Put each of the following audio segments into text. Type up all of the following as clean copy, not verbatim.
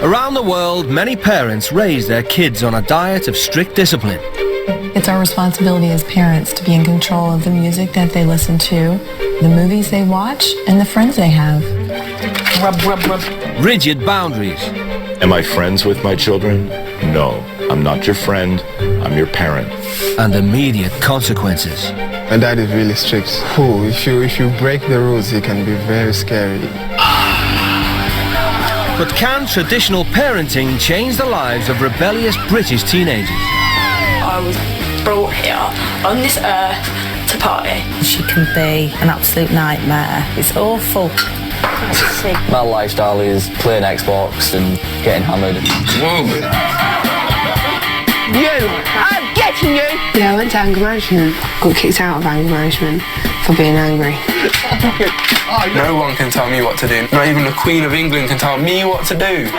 Around the world, many parents raise their kids on a diet of strict discipline. It's our responsibility as parents to be in control of the music that they listen to, the movies they watch, and the friends they have. Rub, rub, rub. Rigid boundaries. Am I friends with my children? No, I'm not your friend, I'm your parent. And immediate consequences. My dad is really strict. Oh, if you break the rules, it can be very scary. But can traditional parenting change the lives of rebellious British teenagers? I was brought here on this earth to party. She can be an absolute nightmare. It's awful. My lifestyle is playing Xbox and getting hammered. I'm getting you! Yeah, I went to anger management. Got kicked out of anger management for being angry. No one can tell me what to do. Not even the Queen of England can tell me what to do.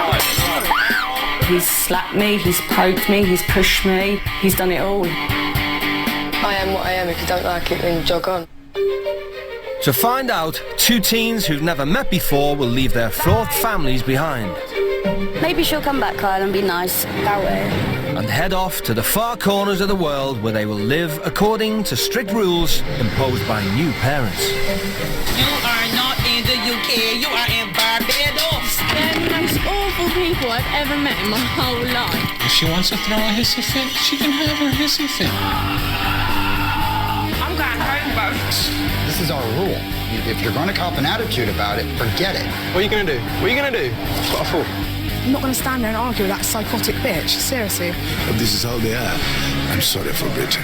He's slapped me, he's poked me, he's pushed me, he's done it all. I am what I am. If you don't like it, then jog on. To find out, two teens who've never met before will leave their fraught families behind. Maybe she'll come back, Kyle, and be nice that way. And head off to the far corners of the world where they will live according to strict rules imposed by new parents. You are not in the UK, you are in Barbados. They're the most awful people I've ever met in my whole life. If she wants to throw a hissy fit, she can have her hissy fit. I'm going home, folks. This is our rule. If you're going to cop an attitude about it, forget it. What are you going to do? What are you going to do? That's what I thought. I'm not going to stand there and argue with that psychotic bitch. Seriously. But this is how they are. I'm sorry for Britain.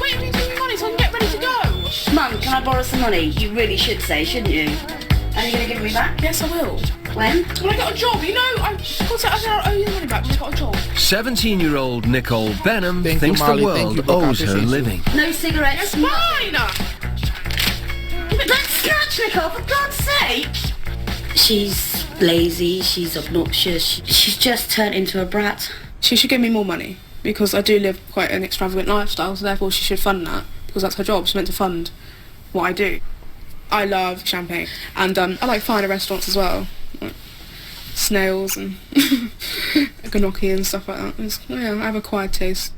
Wait, are you doing money so I can get ready to go? Mum, can I borrow some money? You really should say, shouldn't you? Are you going to give me back? Yes, I will. When? When I got a job, you know, I owe you the money back when I got a job. 17-year-old Nicole Benham thinks the world owes her living. No cigarettes. It's mine! Don't snatch, Nicole, for God's sake! She's lazy, she's obnoxious, she's just turned into a brat. She should give me more money, because I do live quite an extravagant lifestyle, so therefore she should fund that, because that's her job. She's meant to fund what I do. I love champagne, and I like finer restaurants as well. Like snails and gnocchi and stuff like that. Yeah, I have acquired taste.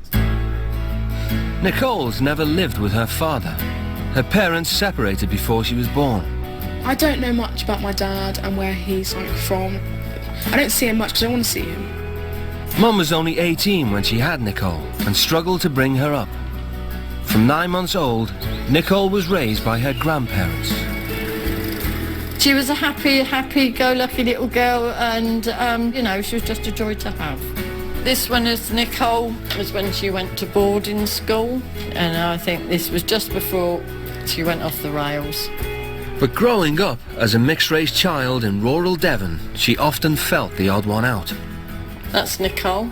Nicole's never lived with her father. Her parents separated before she was born. I don't know much about my dad and where he's from. I don't see him much because I want to see him. Mum was only 18 when she had Nicole and struggled to bring her up. From 9 months old, Nicole was raised by her grandparents. She was a happy-go-lucky little girl, and, she was just a joy to have. This one is Nicole, was when she went to boarding school, and I think this was just before she went off the rails. But growing up as a mixed-race child in rural Devon, she often felt the odd one out. That's Nicole.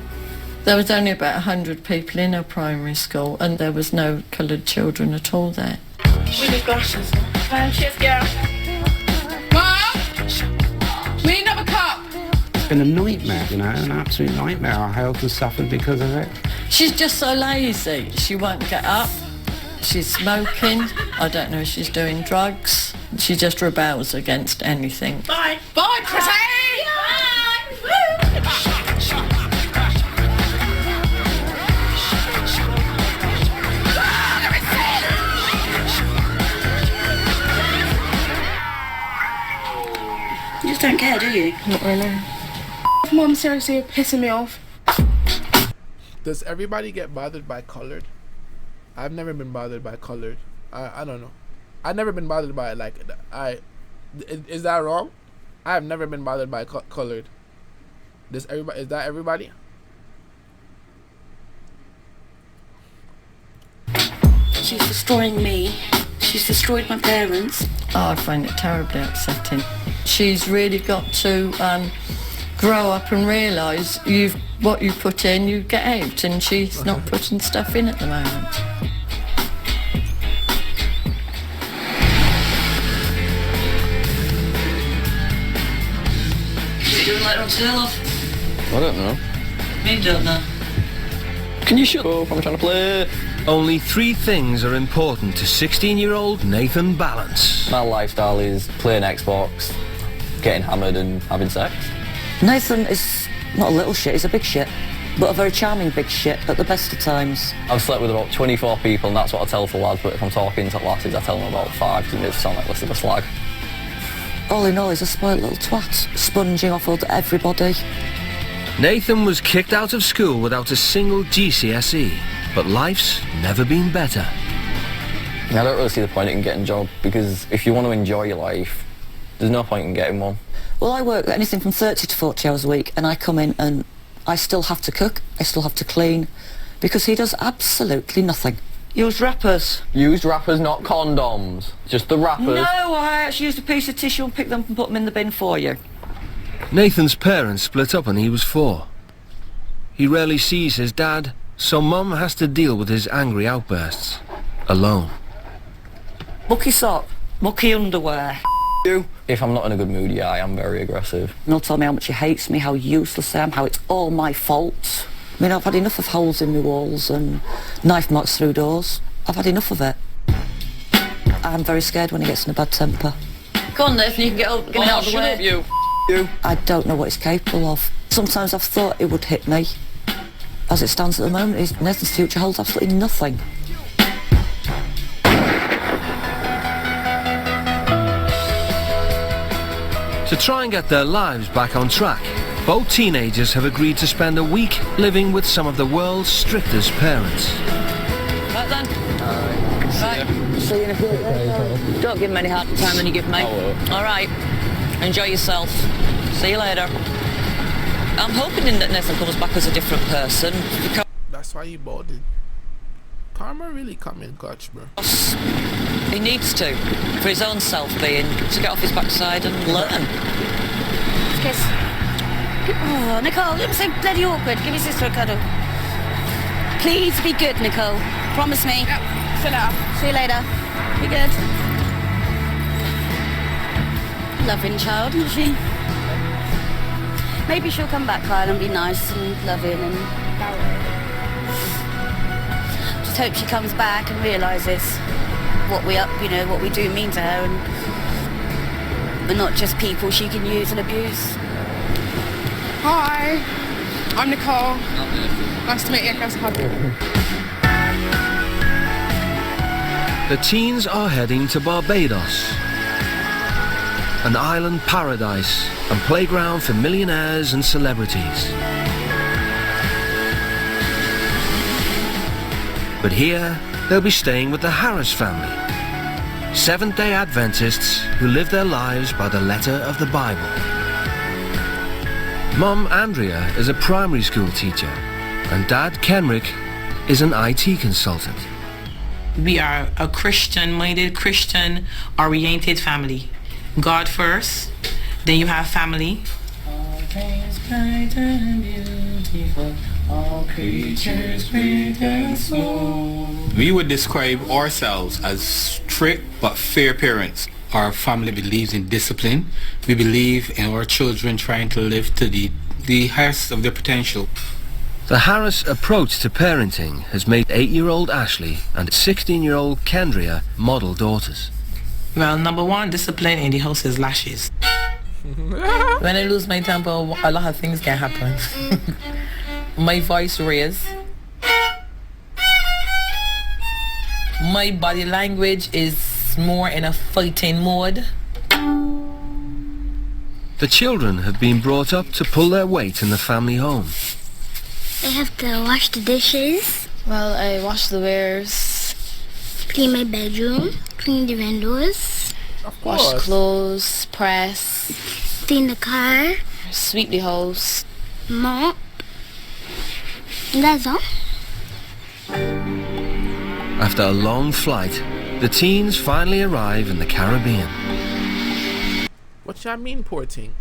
There was only about 100 people in her primary school, and there was no coloured children at all there. We need glasses. Cheers, girl. Mum! We need another cup! It's been a nightmare, an absolute nightmare. Our health has suffered because of it. She's just so lazy. She won't get up. She's smoking. I don't know if she's doing drugs. She just rebels against anything. Bye! Bye, Chrissy! You just don't care, do you? Not really. Mum, seriously, you're pissing me off. Does everybody get bothered by colored? I've never been bothered by colored. I don't know. I've never been bothered by it. Is that wrong? I have never been bothered by colored. Is that everybody? She's destroying me. She's destroyed my parents. Oh, I find it terribly upsetting. She's really got to grow up and realise what you put in, you get out, and she's not putting stuff in at the moment. You doing later on today, love? I don't know. You don't know. Can you shut up? I'm trying to play. Only 3 things are important to 16-year-old Nathan Balance. My lifestyle is playing Xbox, getting hammered and having sex. Nathan is not a little shit, he's a big shit. But a very charming big shit at the best of times. I've slept with about 24 people and that's what I tell for lads, but if I'm talking to lasses I tell them about 5 to make it sound like less of a slag. All in all, he's a spoiled little twat, sponging off of everybody. Nathan was kicked out of school without a single GCSE, but life's never been better. I don't really see the point in getting a job, because if you want to enjoy your life, there's no point in getting one. Well, I work anything from 30 to 40 hours a week, and I come in and I still have to cook, I still have to clean, because he does absolutely nothing. Use wrappers. Used wrappers, not condoms. Just the wrappers. No, I actually used a piece of tissue and picked them up and put them in the bin for you. Nathan's parents split up when he was 4. He rarely sees his dad, so Mum has to deal with his angry outbursts alone. Mucky sock, mucky underwear. You. If I'm not in a good mood, yeah, I am very aggressive. And he'll tell me how much he hates me, how useless I am, how it's all my fault. I mean, I've had enough of holes in my walls and knife marks through doors. I've had enough of it. I'm very scared when he gets in a bad temper. Go on, Nathan, you can get out of the way. Up, you. I don't know what he's capable of. Sometimes I've thought it would hit me. As it stands at the moment, Nathan's future holds absolutely nothing. To try and get their lives back on track, both teenagers have agreed to spend a week living with some of the world's strictest parents. Right then. Right. See you in a few days. Don't give him any harder time than you give me. All right. Enjoy yourself. See you later. I'm hoping that Nathan comes back as a different person. That's why he boarded. Karma really come in clutch, bro. He needs to, for his own self-being, to get off his backside and learn. Kiss. Oh, Nicole, you're so bloody awkward. Give your sister a cuddle. Please be good, Nicole. Promise me. Yep. See you later. See you later. Be good. Loving child, isn't she? Maybe she'll come back, Kyle, and be nice and loving and... Just hope she comes back and realises what we do mean to her, and we're not just people she can use and abuse. Hi, I'm Nicole. Nice to meet you. Nice to have you. The teens are heading to Barbados, an island paradise and playground for millionaires and celebrities. But here, they'll be staying with the Harris family, Seventh-day Adventists who live their lives by the letter of the Bible. Mum Andrea is a primary school teacher, and Dad Kenrick is an IT consultant. We are a Christian-minded, Christian-oriented family. God first, then you have family. All things bright and beautiful, all creatures great and small. We would describe ourselves as strict but fair parents. Our family believes in discipline. We believe in our children trying to live to the highest of their potential. The Harris approach to parenting has made 8-year-old Ashley and 16-year-old Kendria model daughters. Well, number one, discipline in the house is lashes. When I lose my temper, a lot of things can happen. My voice raised. My body language is more in a fighting mode. The children have been brought up to pull their weight in the family home. I have to wash the dishes. Well, I wash the wares. Clean my bedroom. Clean the windows. Wash clothes, press. Clean the car. Sweep the house. Mop. And that's all. After a long flight, the teens finally arrive in the Caribbean. What y'all mean, poor thing?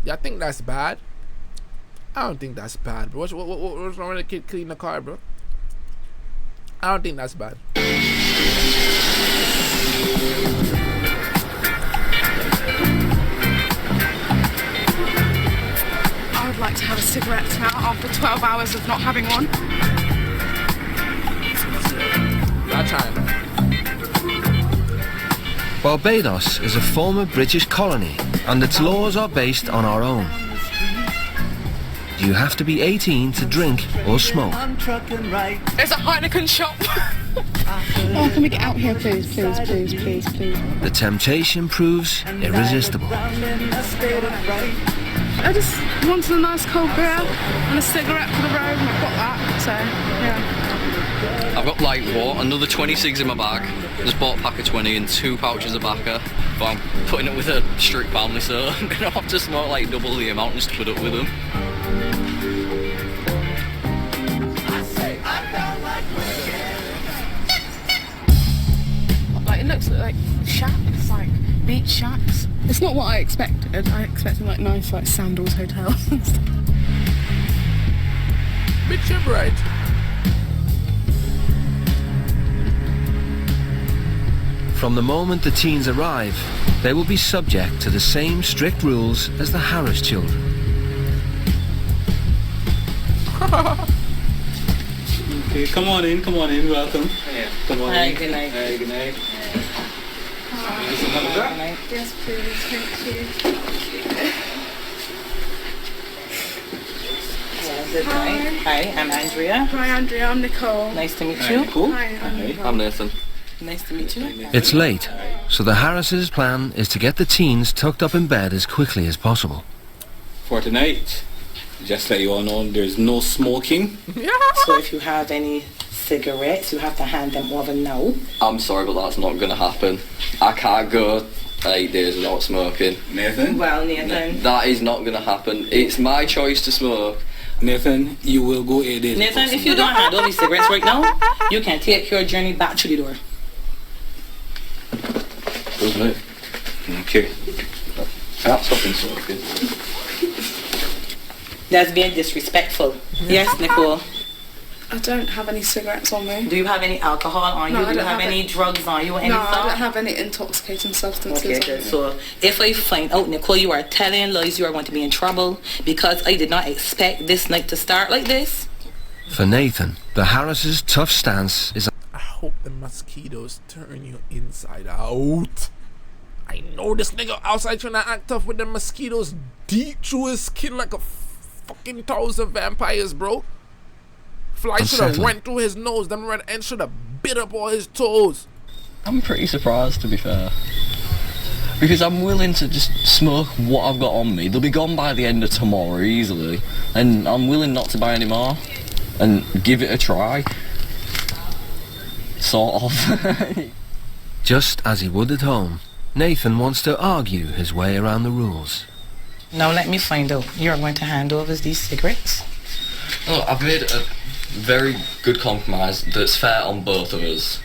Y'all think that's bad? I don't think that's bad, bro. What's wrong with a kid clean the car, bro? I don't think that's bad. I would like cigarettes now after 12 hours of not having one. That time. Barbados is a former British colony and its laws are based on our own. You have to be 18 to drink or smoke. There's a Heineken shop. Oh, can we get out here, please, please, please, please, please? The temptation proves irresistible. I just wanted a nice cold beer and a cigarette for the road, and I've got that, so, yeah. I've got like, what, another 20 cigs in my bag. Just bought a pack of 20 and 2 pouches of bacca. But I'm putting it with a strict family, so I'm going to have to smoke like double the amount just to put up with them. Like, it looks like shacks, like beach shacks. It's not what I expected. I expected like nice like sandals hotels and stuff. Bitch, you're right. From the moment the teens arrive, they will be subject to the same strict rules as the Harris children. Okay, come on in, welcome. Yeah. Come on Hi, in. good night. Hi, good night. Yes, please, thank you. Hi, I'm Andrea. Hi, Andrea, I'm Nicole. Nice to meet you. Nicole. Hi, I'm Nicole. I'm Nathan. Nice to meet you. It's late, so the Harris' plan is to get the teens tucked up in bed as quickly as possible. For tonight, just let you all know, there's no smoking. So if you have any cigarettes, you have to hand them over now. I'm sorry, but that's not going to happen. I can't go 8 days without smoking. Nathan? Well, Nathan. That is not going to happen. It's my choice to smoke. Nathan, you will go 8 days. Nathan, if you don't hand over these cigarettes right now, you can take your journey back to the door. Doesn't it? Okay. That's fucking smoking. That's being disrespectful. Yes, Nicole. I don't have any cigarettes on me. Do you have any alcohol on No, you? I Do you don't have have any it. drugs on you or No, anything? I don't have any intoxicating substances Okay, on good. me. So if I find out, Nicole, you are telling lies, you are going to be in trouble because I did not expect this night to start like this. For Nathan, the Harris' tough stance is... I hope the mosquitoes turn you inside out. I know this nigga outside trying to act tough with the mosquitoes deep through his skin like a fucking 1,000 vampires, bro. Fly should have went through his nose, them red ends should have bit up all his toes. I'm pretty surprised, to be fair. Because I'm willing to just smoke what I've got on me. They'll be gone by the end of tomorrow easily. And I'm willing not to buy any more. And give it a try. Sort of. Just as he would at home, Nathan wants to argue his way around the rules. Now let me find out. You're going to hand over these cigarettes? Look, I've made a very good compromise that's fair on both of us.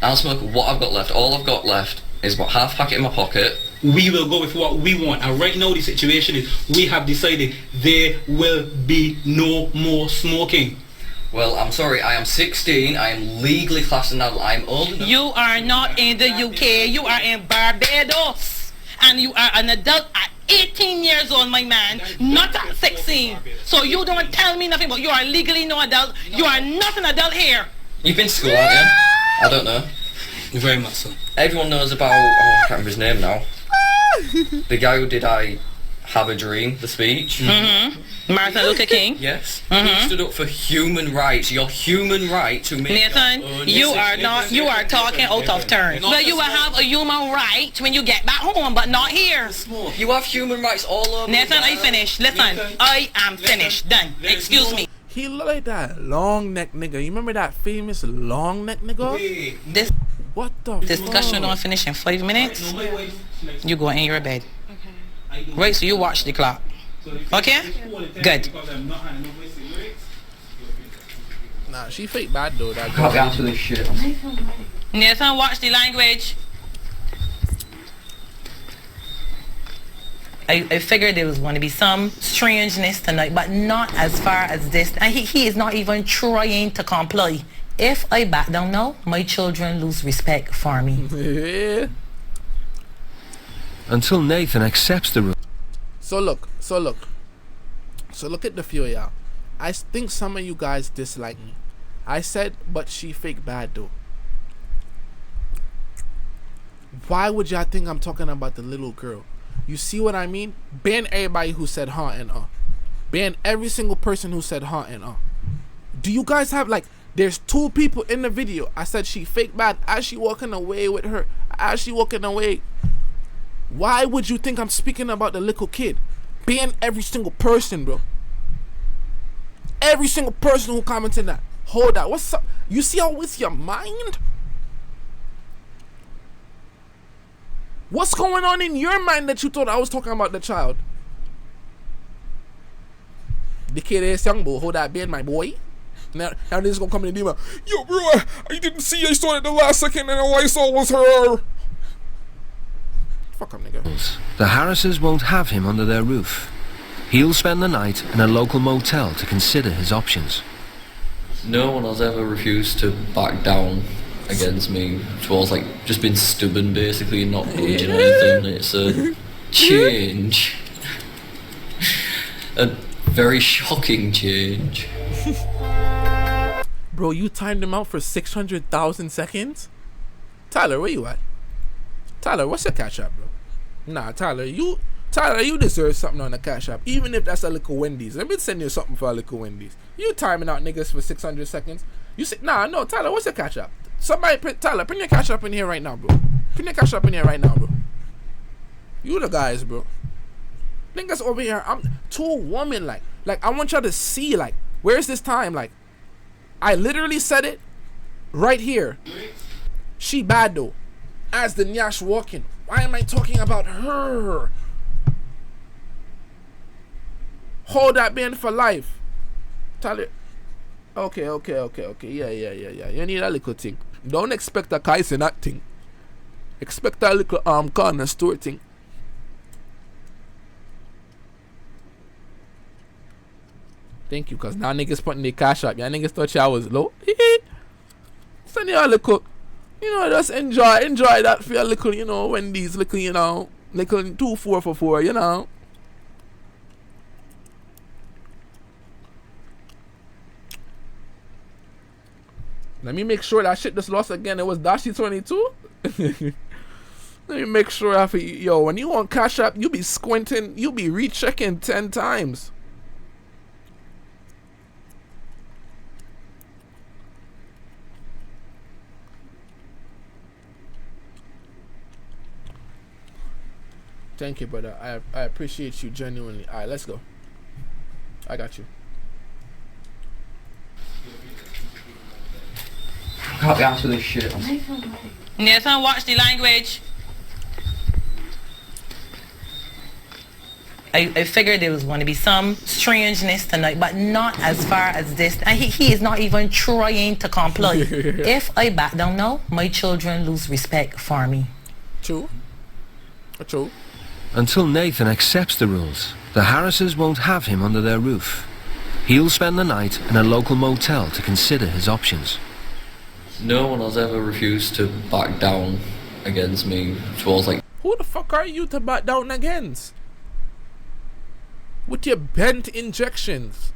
I'll smoke what I've got left. All I've got left is about half packet in my pocket. We will go with what we want, and right now the situation is we have decided there will be no more smoking. Well, I'm sorry, I am 16, I am legally classed an adult, I am old enough. You are not in the UK, you are in Barbados. And you are an adult at 18 years old, my man, not at 16. So you don't tell me nothing, but you are legally no adult. You are not an adult here. You've been to school, haven't you? I don't know. Very much so. Everyone knows about, I can't remember his name now. The guy who did I Have a Dream, the speech. Mm-hmm. Martin Luther King. Yes. He stood up for human rights. Your human right to make Nathan, you are not, you are talking out of turn. Well, you will have a human right when you get back home, but not here. You have human rights all over. Nathan, I finished. Listen, I am finished. Done. Excuse me. He look like that long neck nigga. You remember that famous long neck nigga? This what the discussion don't finish in 5 minutes. You go in your bed. Okay. Right, so you watch the clock. Okay? Good. Nah, she fake bad though. That can't be answering this shit. Nathan, watch the language. I figured there was going to be some strangeness tonight, but not as far as this. And he is not even trying to comply. If I back down now, my children lose respect for me. Until Nathan accepts the rule. So look. So look at the few of y'all. I think some of you guys dislike me. I said, but she fake bad though. Why would y'all think I'm talking about the little girl? You see what I mean? Ban everybody who said huh and Ban every single person who said huh and Do you guys have like, there's 2 people in the video. I said she fake bad as she walking away with her. As she walking away. Why would you think I'm speaking about the little kid? Ban every single person, bro. Every single person who commented that. Hold that. What's up? You see how with your mind? What's going on in your mind that you thought I was talking about the child? The kid is young boy. Hold that ban, my boy. Now this is gonna come in the demon. Yo, bro, I didn't see. I saw it the last second, and all I saw was her. Fuck up, nigga. The Harrises won't have him under their roof. He'll spend the night in a local motel to consider his options. No one has ever refused to back down against me towards like just being stubborn basically and not budging or anything. It's a change. A very shocking change. Bro, you timed him out for 600,000 seconds? Tyler, where you at? Tyler, what's your cash app, bro? Nah, Tyler, you deserve something on the cash app, even if that's a little Wendy's. Let me send you something for a little Wendy's. You timing out niggas for 600 seconds. You say, nah, no, Tyler, what's your cash app? Somebody, Tyler, bring your cash app in here right now, bro. Bring your cash app in here right now, bro. You the guys, bro. Niggas over here, I'm too woman like I want y'all to see, like, where's this time? Like, I literally said it right here. She bad though. As the Nyash walking. Why am I talking about her? Hold that bin for life. Tyler. Okay. Yeah. You need a little thing. Don't expect a Kais in that thing. Expect a little corner store thing. Thank you, cause now niggas putting their cash up. Y'all niggas thought y'all was low. Send y'all a little, just enjoy that for your little, Wendy's little, little 2 4 for 4, Let me make sure that shit just lost again. It was Dashi 22. Let me make sure after when you on Cash App, you be squinting, you be rechecking 10 times. Thank you, brother. I appreciate you genuinely. Alright, let's go. I got you. I can't be asked for this shit. Nathan, watch the language. I figured there was going to be some strangeness tonight, but not as far as this. And he is not even trying to comply. If I back down now, my children lose respect for me. True. True. Until Nathan accepts the rules, the Harrises won't have him under their roof. He'll spend the night in a local motel to consider his options. No one has ever refused to back down against me towards like... Who the fuck are you to back down against? With your bent injections.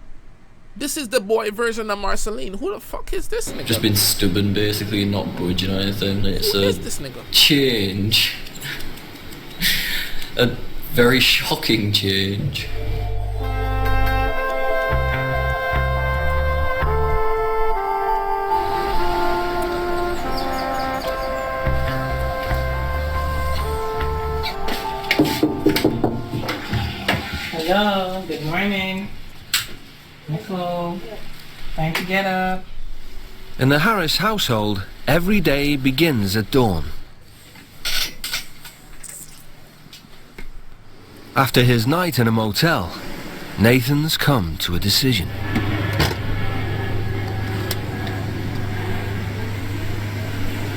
This is the boy version of Marceline. Who the fuck is this nigga? Just been stubborn basically, not budging or anything. It's Who is this nigga? Change. A very shocking change. Hello, good morning. Nicole, time to get up. In the Harris household, every day begins at dawn. After his night in a motel, Nathan's come to a decision.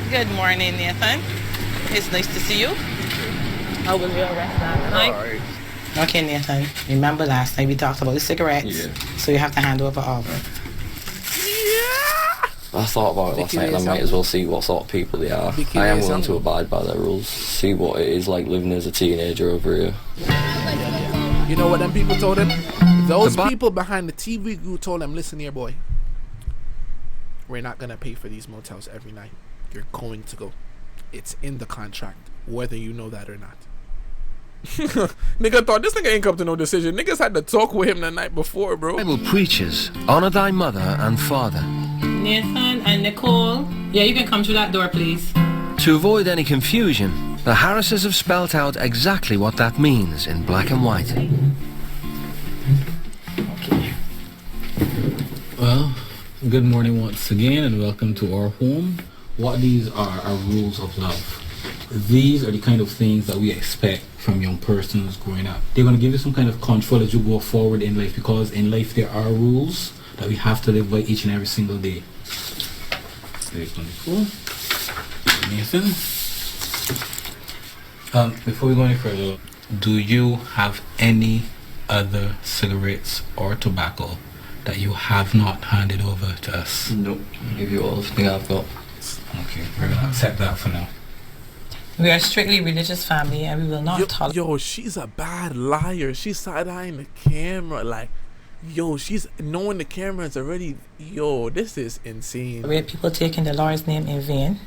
Good morning, Nathan. It's nice to see you. How was your rest last night? Alright. Okay, Nathan. Remember last night we talked about the cigarettes? Yeah. So you have to hand over Auburn. I thought about it last night and I might as well see what sort of people they are. I am willing to abide by their rules, see what it is like living as a teenager over here. You know what them people told him? Those people behind the TV who told him, listen here, boy. We're not going to pay for these motels every night. You're going to go. It's in the contract, whether you know that or not. Nigga thought this nigga ain't come to no decision. Niggas had to talk with him the night before, bro. Bible preaches, honor thy mother and father. Nathan and Nicole, yeah, you can come through that door, please. To avoid any confusion, the Harrises have spelt out exactly what that means in black and white. Well, good morning once again and welcome to our home. What these are rules of love. These are the kind of things that we expect from young persons growing up. They're going to give you some kind of control as you go forward in life, because in life there are rules that we have to live by each and every single day. Very cool. Nathan. Before we go any further, do you have any other cigarettes or tobacco that you have not handed over to us? Nope. I'll give you all the thing I've got. Okay, we're going to accept that for now. We are a strictly religious family and we will not tolerate. Yo, she's a bad liar. She's side-eyeing the camera. Like, yo, she's knowing the camera is already. Yo, this is insane. Where people taking the Lord's name in vain.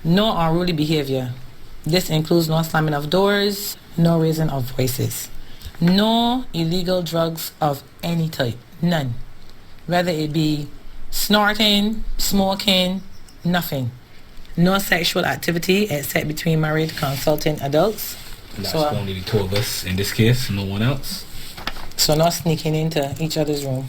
No unruly behavior. This includes no slamming of doors, no raising of voices. No illegal drugs of any type. None. Whether it be snorting, smoking, nothing. No sexual activity except between married consulting adults. That's only the two of us in this case, no one else. So no sneaking into each other's room.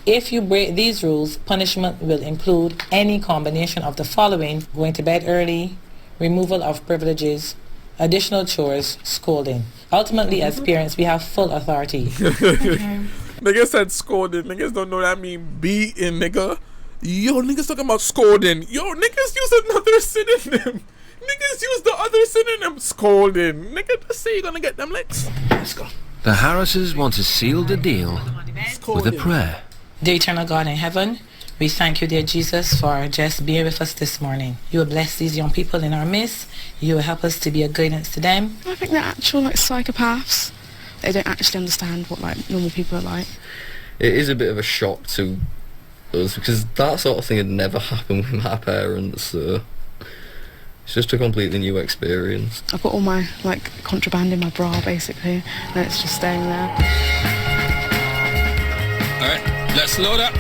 If you break these rules, punishment will include any combination of the following: going to bed early, removal of privileges, additional chores, scolding. Ultimately, as parents, we have full authority. Niggas said scolding. Niggas don't know that mean beating, nigga. Yo, niggas talking about scolding. Yo, niggas use another synonym. Niggas use the other synonym, scolding. Nigga, just say you're gonna get them licks. Let's go. The Harrises want to seal the deal with a prayer. Dear eternal God in heaven, we thank you, dear Jesus, for just being with us this morning. You will bless these young people in our midst. You will help us to be a guidance to them. I think they're actual psychopaths. They don't actually understand what normal people are like. It is a bit of a shock to us because that sort of thing had never happened with my parents. So it's just a completely new experience. I've got all my contraband in my bra basically, and it's just staying there. Alright, let's load up.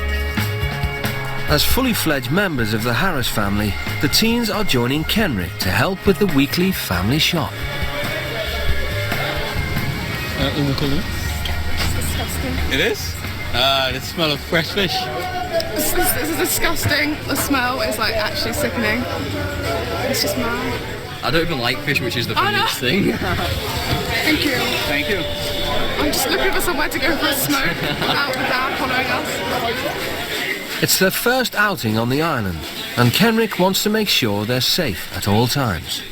As fully fledged members of the Harris family, the teens are joining Kenrick to help with the weekly family shop. It is? The smell of fresh fish. This is disgusting. The smell is actually sickening. It's just mad. I don't even like fish, which is the funniest thing. Thank you. Thank you. I'm just looking for somewhere to go for a smoke without the dad following us. It's their first outing on the island, and Kenrick wants to make sure they're safe at all times.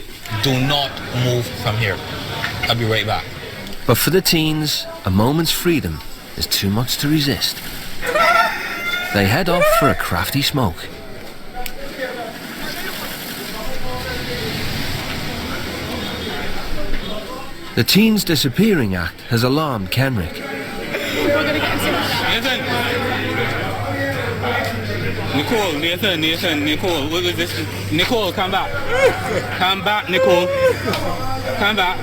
Do not move from here. I'll be right back. But for the teens, a moment's freedom is too much to resist. They head off for a crafty smoke. The teens' disappearing act has alarmed Kenrick. Nicole, what is this? Nicole, come back. Come back, Nicole. Come back.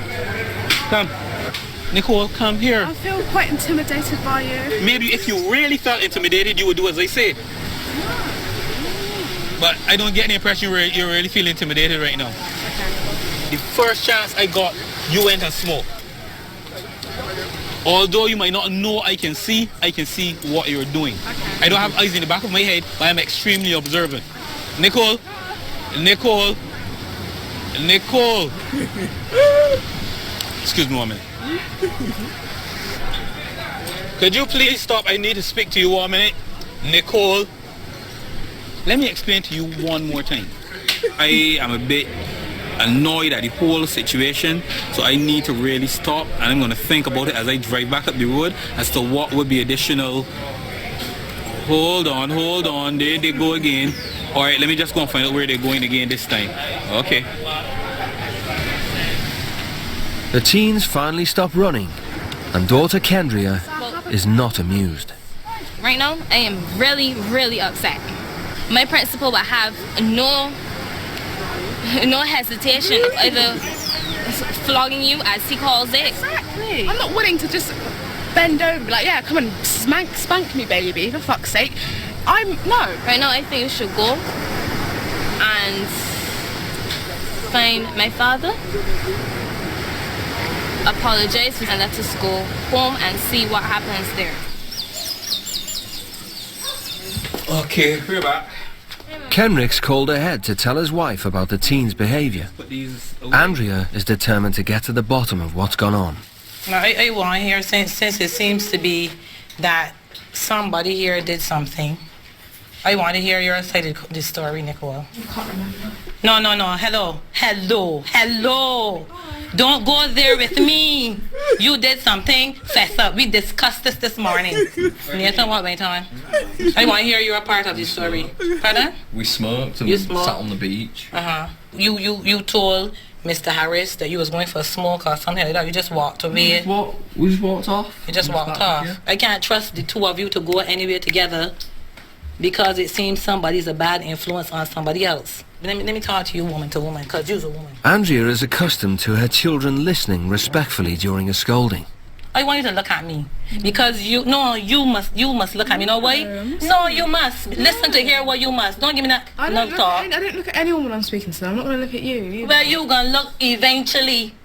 Come. Nicole, come here. I feel quite intimidated by you. Maybe if you really felt intimidated, you would do as I said. But I don't get any impression you really feel intimidated right now. Okay. The first chance I got, you went and smoked. Although you might not know I can see what you're doing. Okay. I don't have eyes in the back of my head, but I'm extremely observant. Nicole. Excuse me 1 minute. Could you please stop? I need to speak to you 1 minute. Nicole, let me explain to you one more time. I am a bit annoyed at the whole situation, so I need to really stop, and I'm going to think about it as I drive back up the road as to what would be additional. Hold on, there they go again. Alright, let me just go and find out where they're going again this time. Okay. The teens finally stop running and daughter Kendria is not amused. Right now, I am really, really upset. My principal will have no hesitation either flogging you, as he calls it. Exactly. I'm not willing to just bend over, like, yeah, come and spank me, baby, for fuck's sake. No. Right now, I think you should go and find my father, apologize, and let us go home and see what happens there. Okay, we're back. Kenrick's called ahead to tell his wife about the teen's behaviour. Andrea is determined to get to the bottom of what's gone on. I want to hear, since it seems to be that somebody here did something, I want to hear your side of the story, Nicole. I can't remember. No. Hello. Don't go there with me. You did something, fess up. We discussed this morning. You know what, my time? I want to hear your part of the story. Pardon? We smoked and sat on the beach. You told Mr. Harris that you was going for a smoke or something like that. You just walked away. We just walked off. You just walked off. Yeah. I can't trust the two of you to go anywhere together because it seems somebody's a bad influence on somebody else. Let me talk to you woman to woman, because you're a woman. Andrea is accustomed to her children listening respectfully during a scolding. I want you to look at me because you must look at me. No way. No, you must listen to hear what you must. Don't give me that I don't look at anyone when I'm speaking to them. I'm not going to look at you either. Well, you gonna look eventually.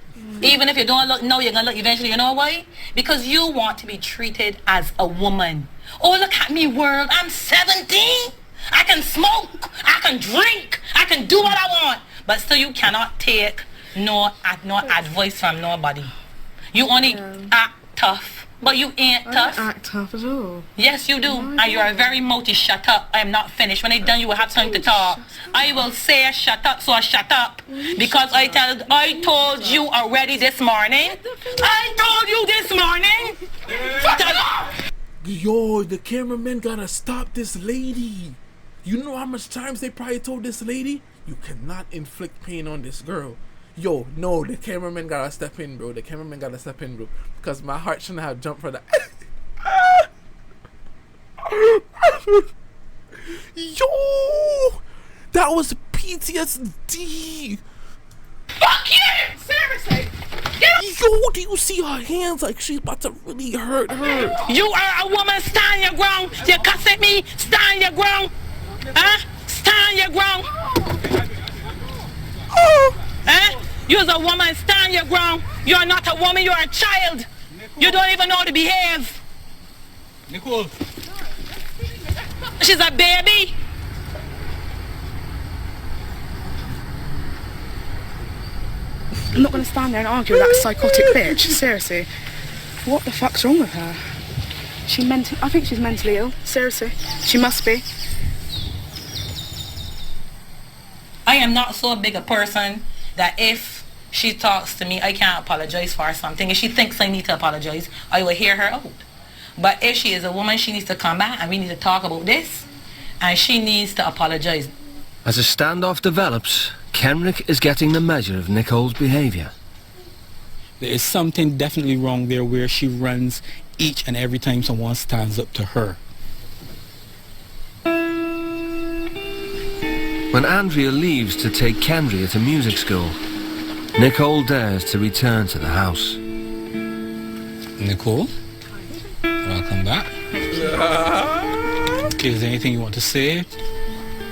Even if you don't look, no, you're gonna look eventually. You know why? Because you want to be treated as a woman. Oh, look at me, world. I'm 17. I can smoke. I can drink. I can do what I want. But still, you cannot take no advice from nobody. You only act tough, but you ain't tough. I don't act tough at all. Yes, you do. And you are very mouthy. Shut up. I am not finished. When I'm done, you will have time to talk. I will say shut up, so I shut up. Because I told you already this morning. I told you this morning. Yo, the cameraman gotta stop this lady. You know how much times they probably told this lady? You cannot inflict pain on this girl. Yo, no, the cameraman gotta step in, bro. The cameraman gotta step in, bro. Because my heart shouldn't have jumped for that. Yo! That was PTSD! Fuck you! Seriously! Yo, do you see her hands like she's about to really hurt her? You are a woman, stand your ground. You cuss at me, stand your ground. Stand your ground. You're a woman, stand your ground. You're not a woman, you're a child. You don't even know how to behave. Nicole. She's a baby. I'm not going to stand there and argue with that psychotic bitch. Seriously. What the fuck's wrong with her? I think she's mentally ill. Seriously. She must be. I am not so big a person that if she talks to me, I can't apologize for something. If she thinks I need to apologize, I will hear her out. But if she is a woman, she needs to come back and we need to talk about this. And she needs to apologize. As a standoff develops, Kenrick is getting the measure of Nicole's behaviour. There is something definitely wrong there where she runs each and every time someone stands up to her. When Andrea leaves to take Kendria to music school, Nicole dares to return to the house. Nicole, welcome back. Okay, is there anything you want to say? Or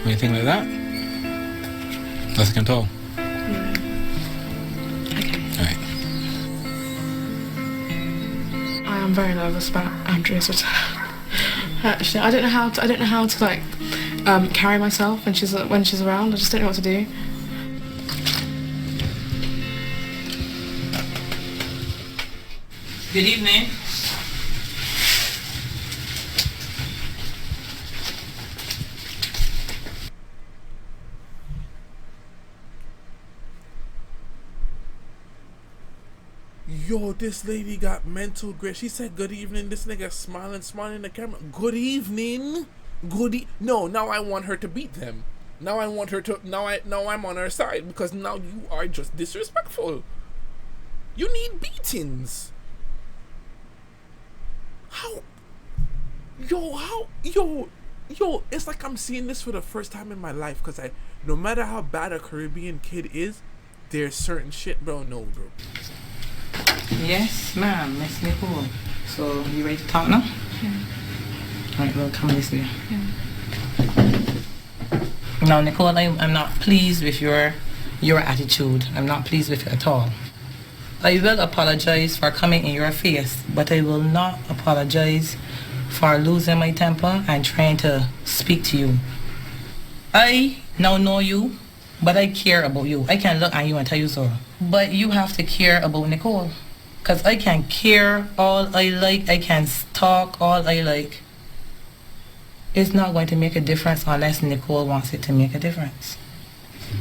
anything like that? That's can talk. Okay. Alright. I am very nervous about Andrea's return. Actually, I don't know how to like carry myself when she's around. I just don't know what to do. Good evening. Yo, this lady got mental grit. She said good evening. This nigga smiling in the camera. Good evening. No, now I want her to beat them. Now I want her to. Now I'm on her side because now you are just disrespectful. You need beatings. Yo, it's like I'm seeing this for the first time in my life, because no matter how bad a Caribbean kid is, there's certain shit, bro. No, bro. Yes, ma'am, Miss Nicole. So, you ready to talk now? Yeah. Alright, well, come this way. Now, Nicole, I'm not pleased with your attitude. I'm not pleased with it at all. I will apologize for coming in your face, but I will not apologize for losing my temper and trying to speak to you. I now know you, but I care about you. I can look at you and tell you so. But you have to care about Nicole. Because I can care all I like. I can talk all I like. It's not going to make a difference unless Nicole wants it to make a difference.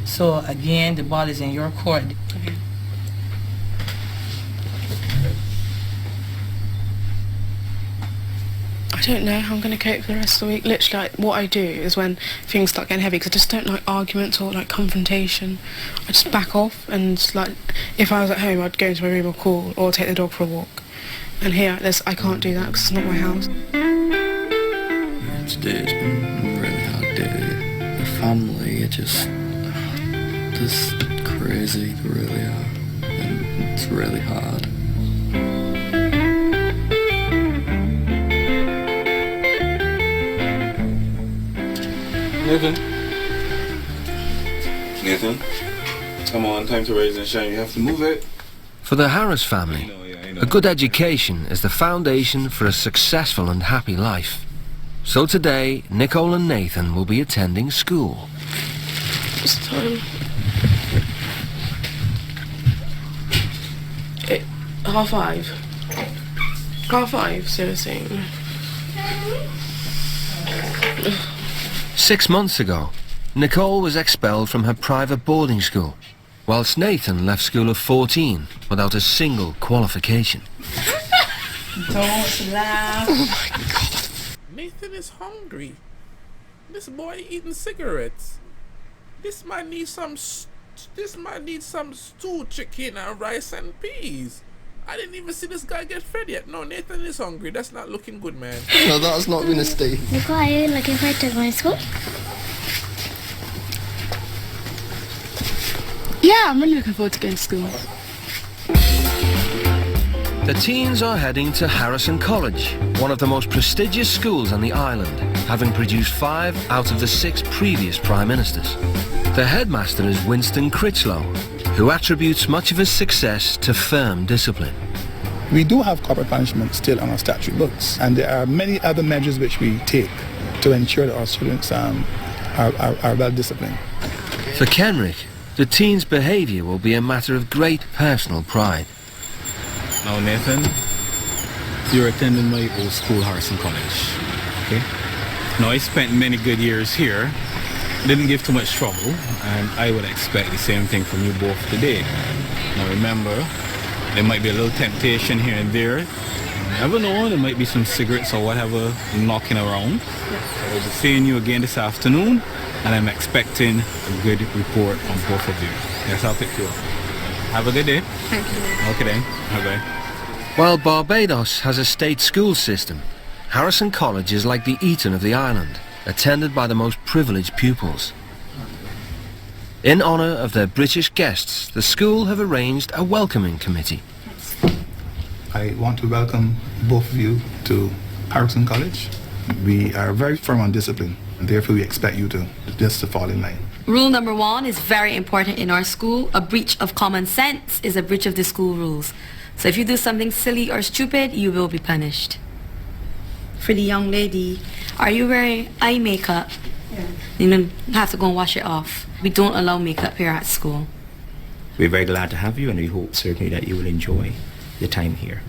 So again, the ball is in your court. Okay. I don't know how I'm going to cope for the rest of the week. Literally, like, what I do is when things start getting heavy, because I just don't like arguments or like confrontation. I just back off, and like, if I was at home, I'd go into my room or call or take the dog for a walk. And here, I can't do that because it's not my house. Today's been a really hard day. The family are just crazy, they really are. And it's really hard. Nathan, come on, time to rise and shine. You have to move it. For the Harris family, a good education is the foundation for a successful and happy life. So today, Nicole and Nathan will be attending school. It's time. 5:30. 5:30, seriously. 6 months ago, Nicole was expelled from her private boarding school, whilst Nathan left school at 14 without a single qualification. Don't laugh. Oh my God. Nathan is hungry. This boy eating cigarettes. This might need some stewed chicken and rice and peas. I didn't even see this guy get fed yet. No, Nathan is hungry. That's not looking good, man. No, that's not gonna stay. Nicole, are you looking forward to going to school? Yeah, I'm really looking forward to going to school. The teens are heading to Harrison College, one of the most prestigious schools on the island, having produced 5 out of the 6 previous prime ministers. The headmaster is Winston Critchlow, who attributes much of his success to firm discipline. We do have corporal punishment still on our statute books, and there are many other measures which we take to ensure that our students are well disciplined. For Kenrick, the teens' behaviour will be a matter of great personal pride. Now, Nathan, you're attending my old school, Harrison College. Okay? Now, I spent many good years here. Didn't give too much trouble, and I would expect the same thing from you both today. Now, remember, there might be a little temptation here and there. You never know, there might be some cigarettes or whatever knocking around. I will be seeing you again this afternoon, and I'm expecting a good report on both of you. Yes, I'll pick you up. Have a good day. Thank you. Okay then. Bye-bye. While Barbados has a state school system, Harrison College is like the Eton of the island, attended by the most privileged pupils. In honour of their British guests, the school have arranged a welcoming committee. I want to welcome both of you to Harrison College. We are very firm on discipline, and therefore we expect you to just to fall in line. Rule number 1 is very important in our school. A breach of common sense is a breach of the school rules. So if you do something silly or stupid, you will be punished. For the young lady, are you wearing eye makeup? Yeah. You don't have to go and wash it off. We don't allow makeup here at school. We're very glad to have you, and we hope certainly that you will enjoy the time here.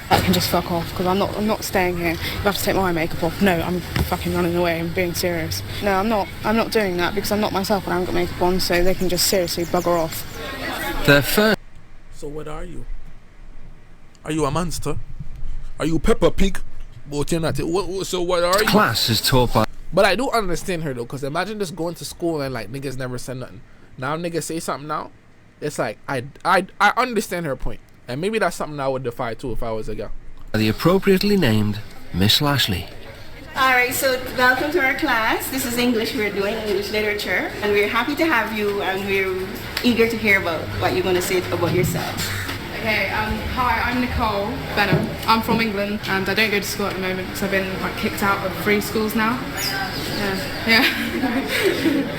I can just fuck off, because I'm not staying here. You have to take my makeup off. No, I'm fucking running away. I'm being serious. No, I'm not doing that, because I'm not myself when I haven't got makeup on, so they can just seriously bugger off. Their first... So what are you? Are you a monster? Are you Peppa Pig? But you're not. So what are you? Class is taught by... But I do understand her though, because imagine just going to school and like niggas never said nothing. Now niggas say something now. It's like I understand her point. And maybe that's something I would defy too if I was a girl. The appropriately named Miss Lashley. Alright, so welcome to our class. This is English, we're doing English literature. And we're happy to have you, and we're eager to hear about what you're going to say about yourself. Okay, hi, I'm Nicole Benham. I'm from England, and I don't go to school at the moment because I've been kicked out of 3 schools now. Yeah.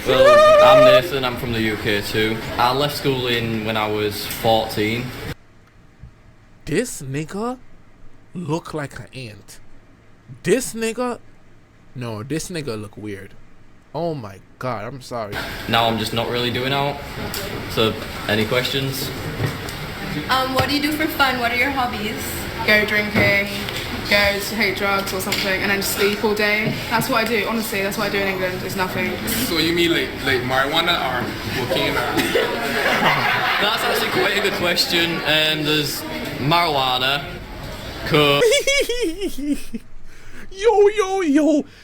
Well, I'm Nathan, I'm from the UK too. I left school when I was 14. This nigga look like an ant. This nigga look weird. Oh my god, I'm sorry. Now I'm just not really doing out. So, any questions? What do you do for fun? What are your hobbies? Go drinking, go to hate drugs or something, and then just sleep all day. That's what I do, honestly, that's what I do in England, it's nothing. So you mean like marijuana or cocaine or? That's actually quite a good question. There's marijuana, coke.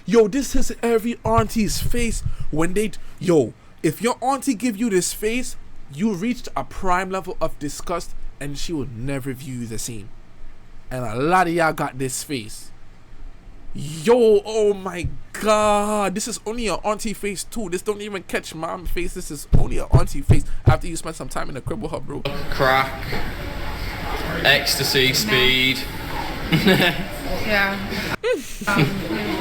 Yo, this is every auntie's face when they, if your auntie give you this face, you reached a prime level of disgust and she will never view you the same. And a lot of y'all got this face. Yo, oh my god, this is only an auntie face too. This don't even catch mom face. This is only an auntie face after you spend some time in the crib with her, bro. Crack, ecstasy, speed. Yeah.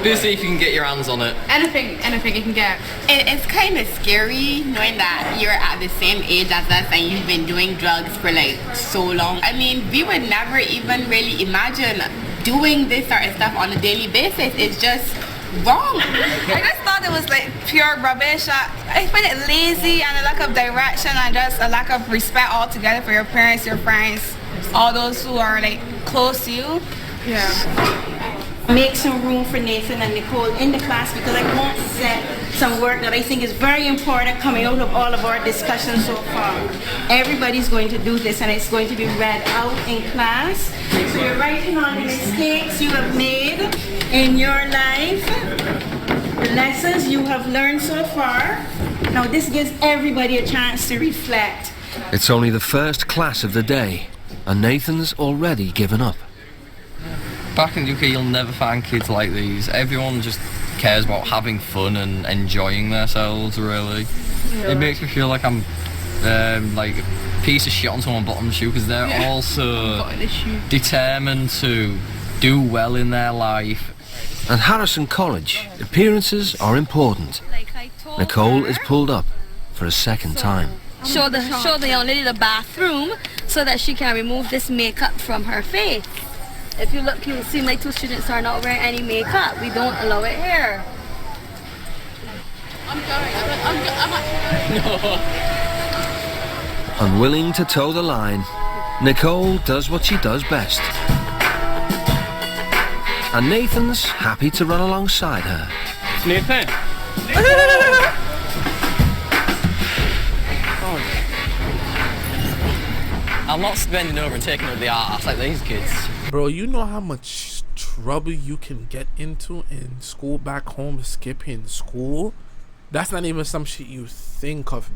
Just see if you can get your hands on it. Anything you can get. It's kind of scary knowing that you're at the same age as us and you've been doing drugs for like so long. I mean, we would never even really imagine doing this sort of stuff on a daily basis. It's just wrong. I just thought it was like pure rubbish. I find it lazy and a lack of direction and just a lack of respect altogether for your parents, your friends, all those who are like close to you. Yeah. Make some room for Nathan and Nicole in the class because I want to set some work that I think is very important coming out of all of our discussions so far. Everybody's going to do this and it's going to be read out in class. So you're writing on the mistakes you have made in your life, the lessons you have learned so far. Now this gives everybody a chance to reflect. It's only the first class of the day, and Nathan's already given up. Back in the UK, you'll never find kids like these. Everyone just cares about having fun and enjoying themselves, really. Yeah. It makes me feel like I'm like a piece of shit on someone's bottom shoe because they're all so determined to do well in their life. At Harrison College, appearances are important. Nicole is pulled up for a second time. Show the young lady the bathroom so that she can remove this makeup from her face. If you look, you'll see my 2 students are not wearing any makeup. We don't allow it here. Unwilling to toe the line, Nicole does what she does best. And Nathan's happy to run alongside her. Nathan! I'm not bending over and taking up the arse like these kids. Bro, you know how much trouble you can get into in school back home skipping school? That's not even some shit you think of.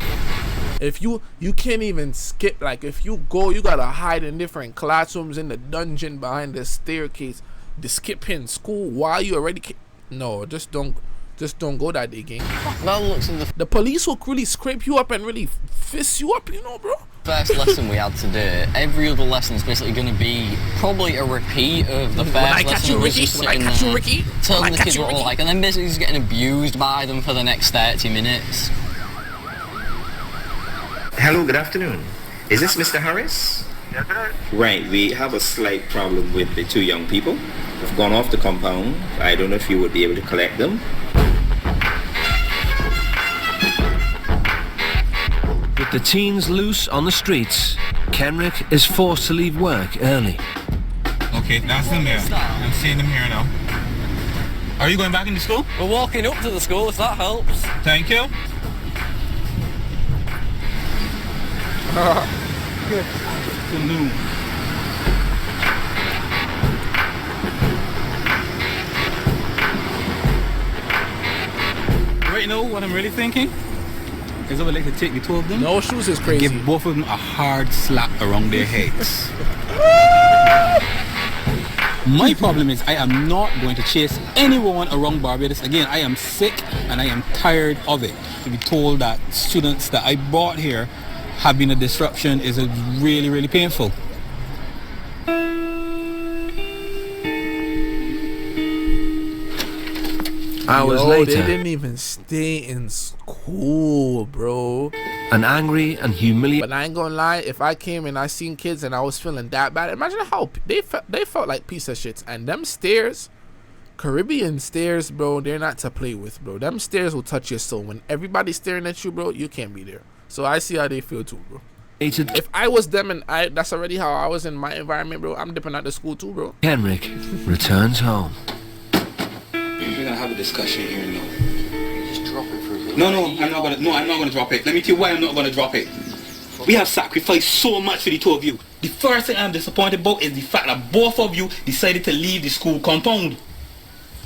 If you can't even skip, like if you go, you gotta hide in different classrooms in the dungeon behind the staircase. The skipping school while you already no, just don't go that day, gang. The police will really scrape you up and really fist you up, you know, bro. First lesson we had today, every other lesson is basically going to be probably a repeat of the first lesson. Ricky? Telling the kids what they're like, and then basically just getting abused by them for the next 30 minutes. Hello, good afternoon. Is this Mr. Harris? Yes, sir. Right, we have a slight problem with the 2 young people. They've gone off the compound. I don't know if you would be able to collect them. With the teens loose on the streets, Kenrick is forced to leave work early. Okay, that's them there. I'm seeing them here now. Are you going back into school? We're walking up to the school, if that helps. Thank you. Good afternoon. Right now, what I'm really thinking, is I would like to take the two of them. No shoes is crazy. Give both of them a hard slap around their heads. My problem is I am not going to chase anyone around Barbados again. I am sick and I am tired of it. To be told that students that I brought here have been a disruption is really, really painful. Hours They later, didn't even stay in school, bro. an angry and humiliated... But I ain't gonna lie, if I came and I seen kids and I was feeling that bad, imagine how they felt like piece of shits. And them stairs, Caribbean stairs, bro, they're not to play with, bro. Them stairs will touch your soul. When everybody's staring at you, bro, you can't be there. So I see how they feel too, bro. If I was them and that's already how I was in my environment, bro, I'm dipping out the school too, bro. Henrik returns home. We're gonna have a discussion here now. Just drop it for me. No, I'm not gonna drop it. Let me tell you why I'm not gonna drop it. We have sacrificed so much for the two of you. The first thing I'm disappointed about is the fact that both of you decided to leave the school compound.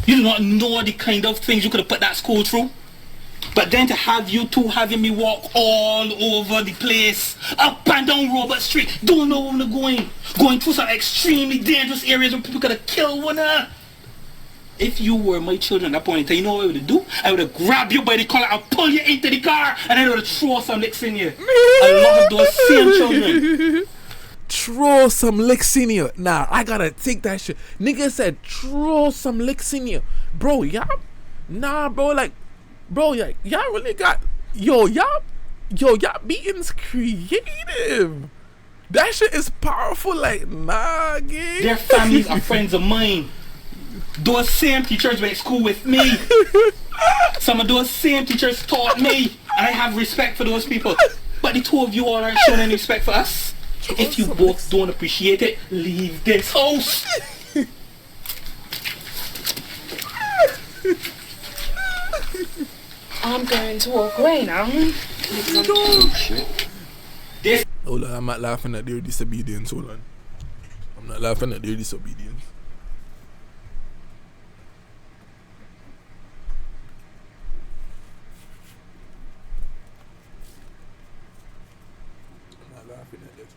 You do not know the kind of things you could have put that school through. But then to have you two having me walk all over the place, up and down Robert Street, don't know where I'm going through some extremely dangerous areas where people could have killed one another. If you were my children at that point in time, you know what I would have do? I would have grabbed you by the collar and pull you into the car, and then I would have throw some licks in you. A lot of those same children. Throw some licks in you. Nah, I gotta take that shit. Nigga said throw some licks in you. Bro, y'all, nah, bro, like, bro, y'all really got, y'all beating's creative. That shit is powerful, like, nah, gang. Their families are friends of mine. Those same teachers went to school with me. Some of those same teachers taught me, and I have respect for those people. But the two of you all aren't showing any respect for us. If you both don't appreciate it, leave this house. I'm going to walk away now. Hold on, I'm not laughing at their disobedience. Hold on. I'm not laughing at their disobedience. I'm not laughing at it.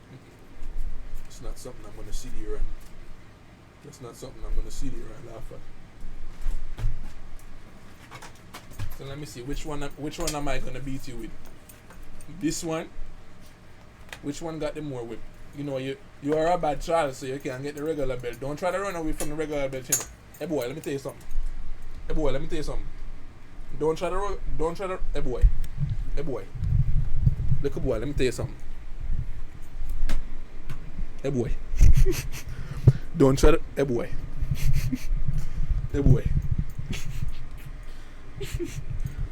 It's not something I'm going to sit here and... It's not something I'm going to sit here and laugh at. So let me see, which one am I gonna beat you with? This one? Which one got the more whip? You know, you are a bad child, so you can't get the regular belt. Don't try to run away from the regular belt, you know. Hey boy, let me tell you something. Hey boy, let me tell you something. Don't try to, hey boy. Hey boy. Look, boy, let me tell you something. Hey boy. Don't try to, hey boy. Hey boy.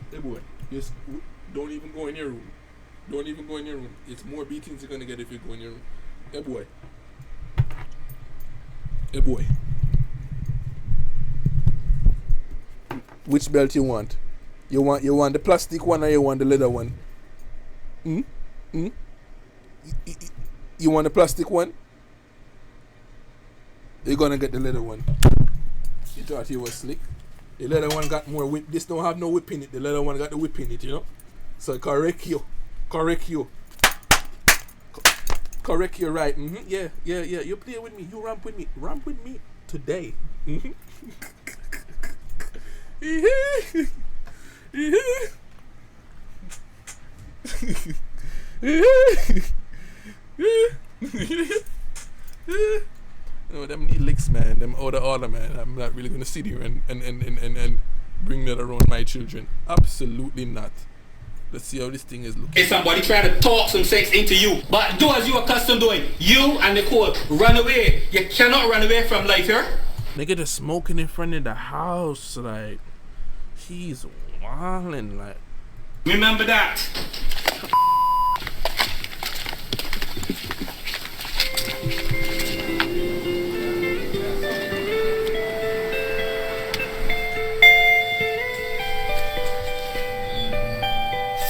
Hey boy, just don't even go in your room. Don't even go in your room. It's more beatings you're gonna get if you go in your room. Hey boy. Hey boy. Which belt you want? You want the plastic one or you want the leather one? You want the plastic one? You're gonna get the leather one. You thought you was slick? The leather one got more whip. This don't have no whip in it. The leather one got the whip in it, you know? So correct you. Correct you right. Yeah. You play with me. You ramp with me. Ramp with me today. No, them need licks, man. Them order, man. I'm not really gonna sit here and bring that around my children. Absolutely not. Let's see how this thing is looking. If somebody trying to talk some sex into you, but do as you accustomed doing. You and Nicole, run away. You cannot run away from life here. Nigga just smoking in front of the house, like he's wildin', like. Remember that.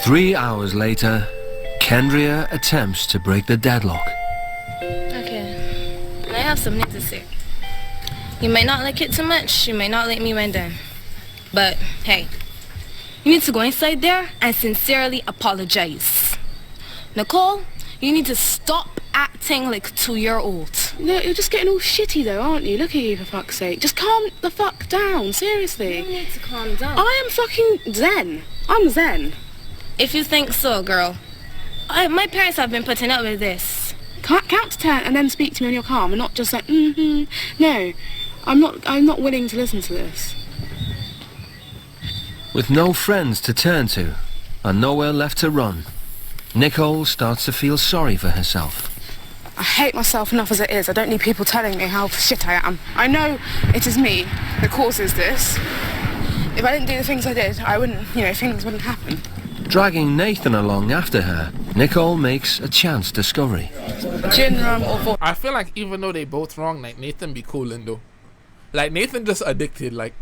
3 hours later, Kendria attempts to break the deadlock. Okay, I have something to say. You may not like it too much, you may not like me when done. But, hey, You need to go inside there and sincerely apologize. Nicole, you need to stop acting like a 2-year-old. No, you're just getting all shitty though, aren't you? Look at you, for fuck's sake. Just calm the fuck down, seriously. You need to calm down. I am fucking zen. I'm zen. If you think so, girl. My parents have been putting up with this. Count to 10 and then speak to me when you're calm and not just like, No, I'm not willing to listen to this. With no friends to turn to and nowhere left to run, Nicole starts to feel sorry for herself. I hate myself enough as it is. I don't need people telling me how shit I am. I know it is me that causes this. If I didn't do the things I did, I wouldn't, things wouldn't happen. Dragging Nathan along after her, Nicole makes a chance discovery. Gin, rum, or vodka. I feel like even though they both wrong, like Nathan be coolin' though. Like Nathan just addicted, like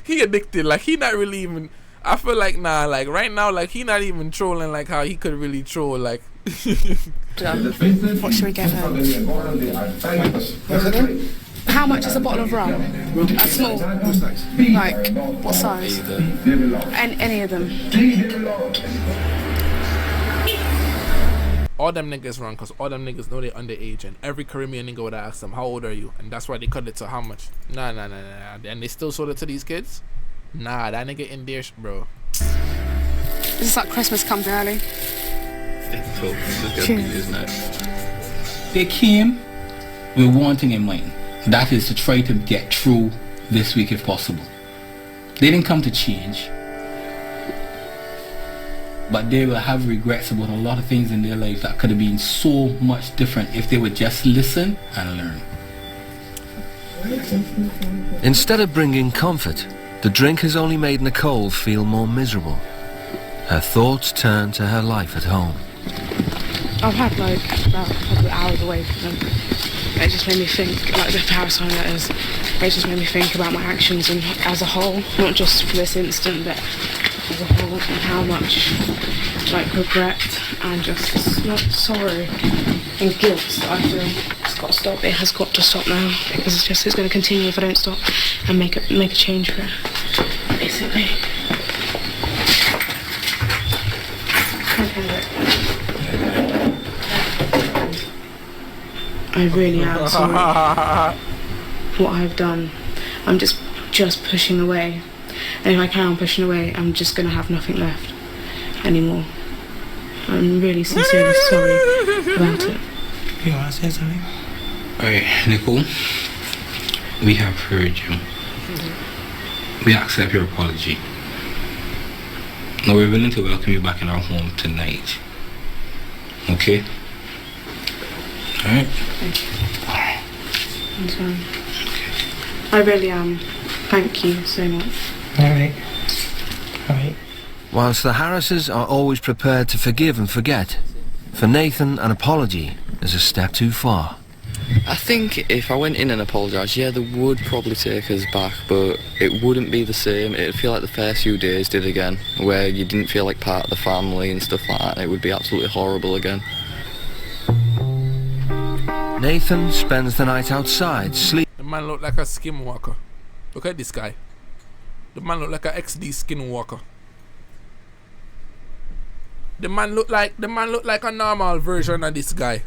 he addicted, like he not really even. I feel like like right now, like he not even trolling like how he could really troll, like. What should we get her? How much is a bottle of rum? A small? Like, what size? Any of them. All them niggas wrong, cause all them niggas know they underage, and every Caribbean nigga would ask them, how old are you? And that's why they cut it to how much. Nah. And they still sold it to these kids? Nah, that nigga in there, bro. This is like Christmas comes early. They came with one thing in mind. That is to try to get through this week if possible. They didn't come to change, but they will have regrets about a lot of things in their life that could have been so much different if they would just listen and learn. Instead of bringing comfort, the drink has only made Nicole feel more miserable. Her thoughts turn to her life at home. I've had like about a couple of hours away from them. It just made me think, like the Paris letters, it just made me think about my actions and as a whole, not just for this instant, but as a whole, and how much like regret and just not sorrow and guilt that I feel. It's got to stop. It has got to stop now, because it's going to continue if I don't stop and make a change for it, basically. I really am sorry. What I've done, I'm just pushing away, and if I carry on pushing away, I'm just gonna have nothing left anymore. I'm really sincerely sorry about it. You wanna say something? Alright, Nicole, we have heard you. We accept your apology. Now we're willing to welcome you back in our home tonight. Okay? Alright? I'm sorry. I really am. Thank you so much. Alright. Whilst the Harrises are always prepared to forgive and forget, for Nathan an apology is a step too far. I think if I went in and apologised, yeah, they would probably take us back, but it wouldn't be the same. It'd feel like the first few days did again, where you didn't feel like part of the family and stuff like that, and it would be absolutely horrible again. Nathan spends the night outside, sleeping. The man look like a skinwalker. Look at this guy. The man look like a XD skinwalker. The man look like a normal version of this guy.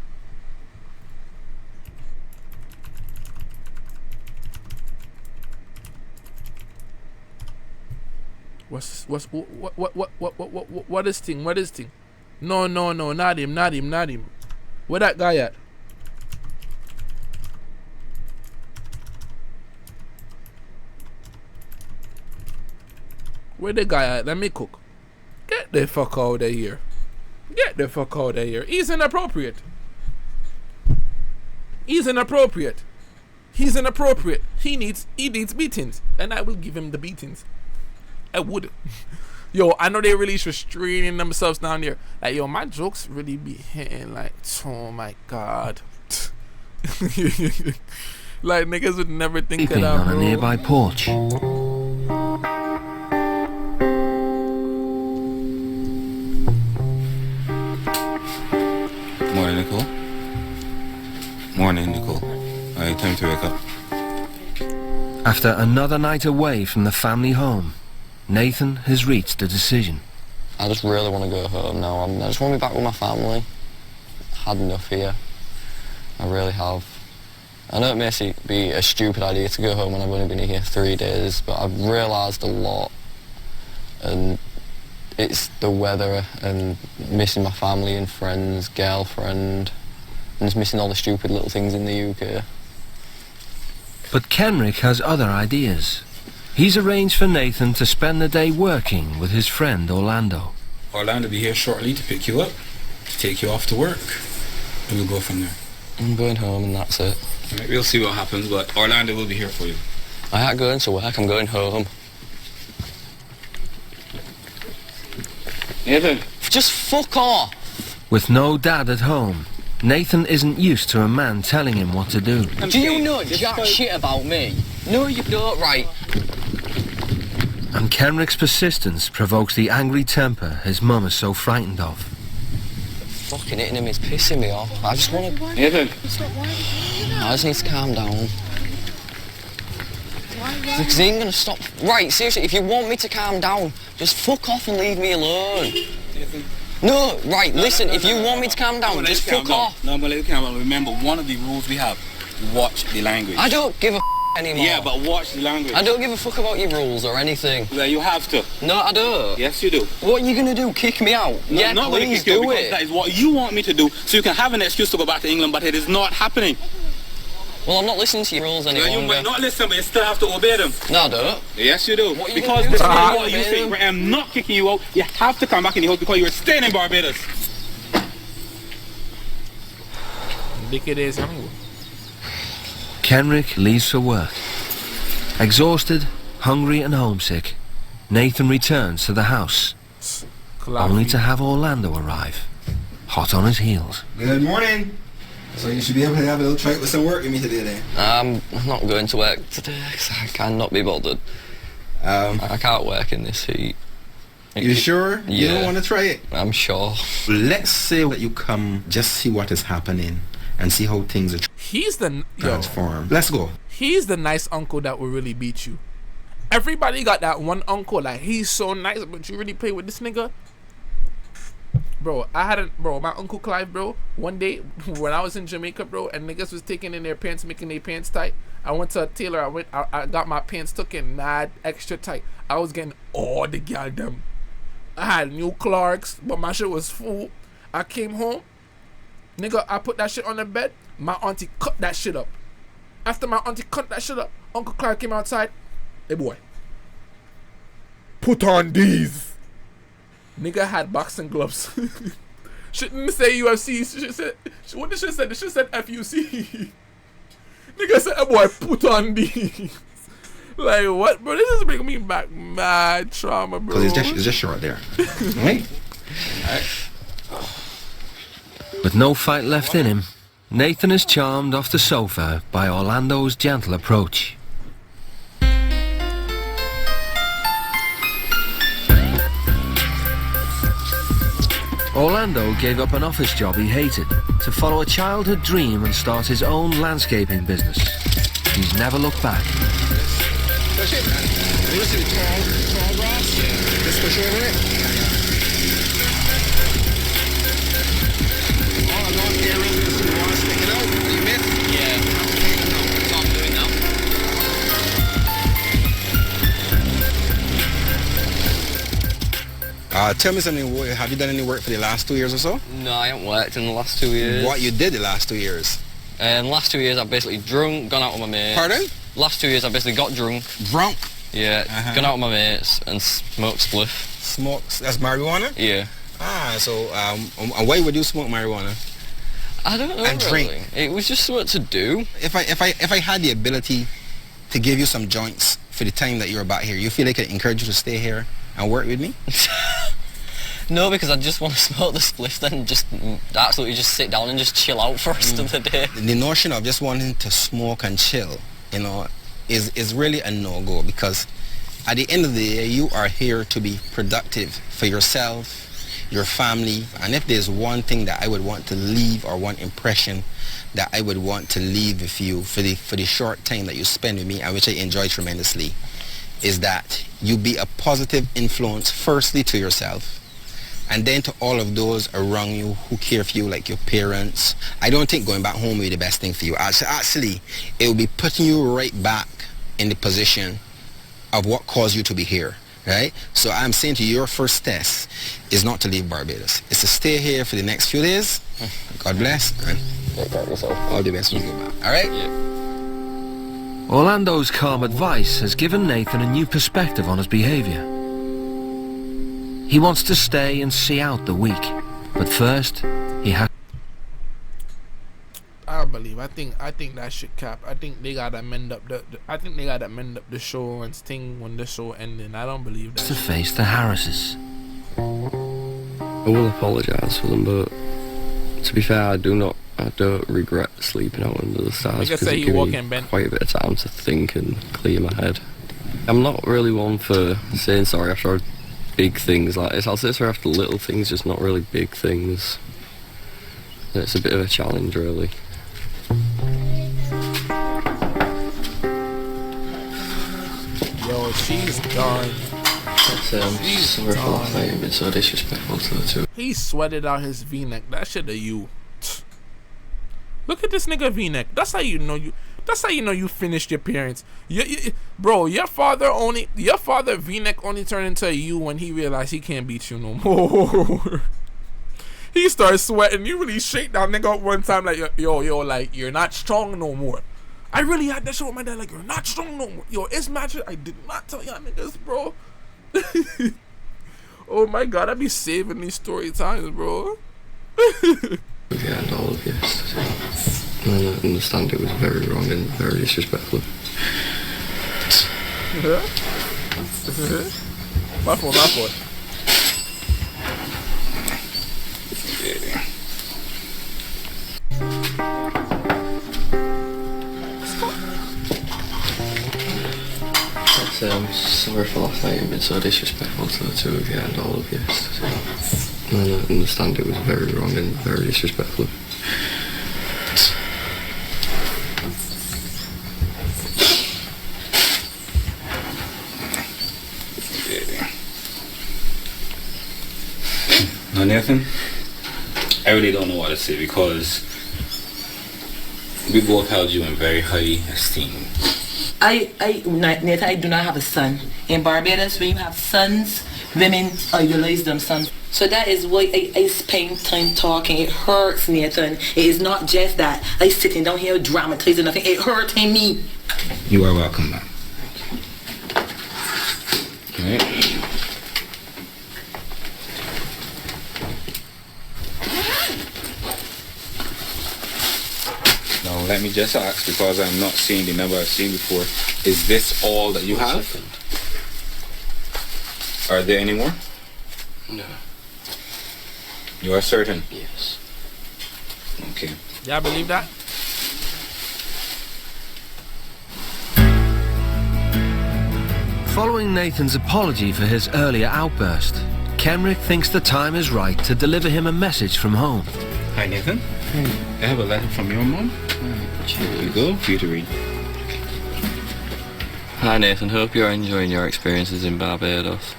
What is thing? What is thing? No, not him. Where that guy at? Where the guy at? Let me cook. Get the fuck out of here. Get the fuck out of here. He's inappropriate. He needs beatings. And I will give him the beatings. I would. Yo, I know they really restraining themselves down there. Like, yo, my jokes really be hitting like, oh my god. Like, niggas would never think of that, on bro. a nearby porch. Morning, Nicole. Alright, time to wake up. After another night away from the family home, Nathan has reached a decision. I just really want to go home now. I just want to be back with my family. Had enough here. I really have. I know it may be a stupid idea to go home when I've only been here 3 days, but I've realised a lot. And it's the weather and missing my family and friends, girlfriend, and just missing all the stupid little things in the UK. But Kenrick has other ideas. He's arranged for Nathan to spend the day working with his friend Orlando. Orlando will be here shortly to pick you up, to take you off to work, and we'll go from there. I'm going home and that's it. Right, we'll see what happens, but Orlando will be here for you. I ain't going to work, I'm going home. Nathan. Just fuck off! With no dad at home, Nathan isn't used to a man telling him what to do. Do you know jack shit about me? No, you don't, right? And Kenrick's persistence provokes the angry temper his mum is so frightened of. Fucking hitting him is pissing me off. I just want to... Nathan. I just need to calm down. Because he ain't going to stop... Right, seriously, if you want me to calm down, just fuck off and leave me alone. Nathan. No, right, listen, if you want me to calm down, just fuck off. No, I'm going to let you calm down. Remember, one of the rules we have, watch the language. I don't give a anymore. Yeah, but watch the language. I don't give a fuck about your rules or anything. Well, you have to. No, I don't. Yes, you do. What are you going to do, kick me out? No, yeah, not going to please kick you do because it. that is what you want me to do, so you can have an excuse to go back to England, but it is not happening. Well, I'm not listening to your rules any longer. You might not listen, but you still have to obey them. No, I don't. Yes, you do. What are you because gonna do? this is Ah. what you think. I'm not kicking you out. You have to come back in the house because you're staying in Barbados. Wicked is hungry. Kenrick leaves for work. Exhausted, hungry and homesick, Nathan returns to the house, only to have Orlando arrive, hot on his heels. Good morning. So you should be able to have a little try with some work with me today then. I'm not going to work today because I cannot be bothered. I can't work in this heat. You sure? Yeah. You don't want to try it? I'm sure. Let's say that you come just see what is happening and see how things are He's the transformed. Let's go. He's the nice uncle that will really beat you. Everybody got that one uncle, like he's so nice, but you really play with this nigga. Bro, my Uncle Clive, bro, one day when I was in Jamaica, bro, and niggas was taking in their pants, making their pants tight. I went to a tailor, I got my pants took in mad extra tight. I was getting all the gal them. I had new Clarks, but my shit was full. I came home, nigga, I put that shit on the bed. My auntie cut that shit up. After my auntie cut that shit up, Uncle Clive came outside. Hey boy, put on these. Nigga had boxing gloves. Shouldn't say UFC. What did she say? She said FUC. Nigga said, oh boy, put on these. Like, what, bro? This is bringing me back mad trauma, bro. Because it's just short there. Right? With no fight left in him, Nathan is charmed off the sofa by Orlando's gentle approach. Orlando gave up an office job he hated to follow a childhood dream and start his own landscaping business. He's never looked back. That's it, man. You see the tall grass? Yeah. Just push over it. All I know here is the water sticking out. You miss? Yeah. That's what I'm doing now. Tell me something. Have you done any work for the last 2 years or so? No, I haven't worked in the last 2 years. What you did the last 2 years? Last 2 years I've basically drunk, gone out with my mates. Pardon? Last 2 years I basically got drunk. Drunk? Yeah, gone out with my mates and smoked spliff. Smokes? That's marijuana? Yeah. So why would you smoke marijuana? I don't know. And really. drink? It was just what to do. If I had the ability to give you some joints for the time that you're back here, you feel like I could encourage you to stay here and work with me? No, because I just want to smoke the spliff, then just absolutely just sit down and just chill out for the rest of the day. The notion of just wanting to smoke and chill, is really a no-go, because at the end of the day, you are here to be productive for yourself, your family, and if there's one thing that I would want to leave, or one impression that I would want to leave with you for the short time that you spend with me, and which I enjoy tremendously, is that you be a positive influence firstly to yourself and then to all of those around you who care for you, like your parents. I don't think going back home will be the best thing for you. Actually, it will be putting you right back in the position of what caused you to be here, right? So I'm saying to you, your first test is not to leave Barbados. It's to stay here for the next few days. God bless, and all the best when you go back. All right? Yeah. Orlando's calm advice has given Nathan a new perspective on his behaviour. He wants to stay and see out the week, but first he has. I don't believe. I think that shit cap. I think they gotta mend up the show and thing when the show ending. I don't believe that. To face the Harrises. I will apologise for them, but to be fair, I don't regret sleeping out under the stars because it gave me quite a bit of time to think and clear my head. I'm not really one for saying sorry after big things like this. I'll say sorry after little things, just not really big things. It's a bit of a challenge, really. Yo, she's done. She's sorry for last night. I've been so disrespectful to her too. He sweated out his V-neck. That shit of you. Look at this nigga V-neck. That's how you know you finished your parents. Bro, your father V-neck only turned into a U when he realized he can't beat you no more. He started sweating. You really shake that nigga up one time like yo, like you're not strong no more. I really had that shit with my dad, like you're not strong no more. Yo, it's magic. I did not tell y'all niggas, bro. Oh my god, I be saving these story times, bro. Yeah, and all of yesterday. And I understand it was very wrong and very disrespectful. My fault. I'm sorry for last night. I've been so disrespectful to the two of you and all of yesterday. And I understand it was very wrong and very disrespectful. Now, Nathan, I really don't know what to say because we both held you in very high esteem. Nathan, I do not have a son. In Barbados, when you have sons, women idolize them sons. So that is why I spend time talking. It hurts, Nathan. It is not just that. I sitting down here dramatizing nothing. It hurting me. You are welcome, man. Alright. Now let me just ask, because I'm not seeing the number I've seen before, is this all that you have? Are there any more? No. You are certain? Yes. Okay. Y'all believe that? Following Nathan's apology for his earlier outburst, Kenrick thinks the time is right to deliver him a message from home. Hi, Nathan. I have a letter from your mom. Here you go, for you to read. Hi Nathan, hope you're enjoying your experiences in Barbados.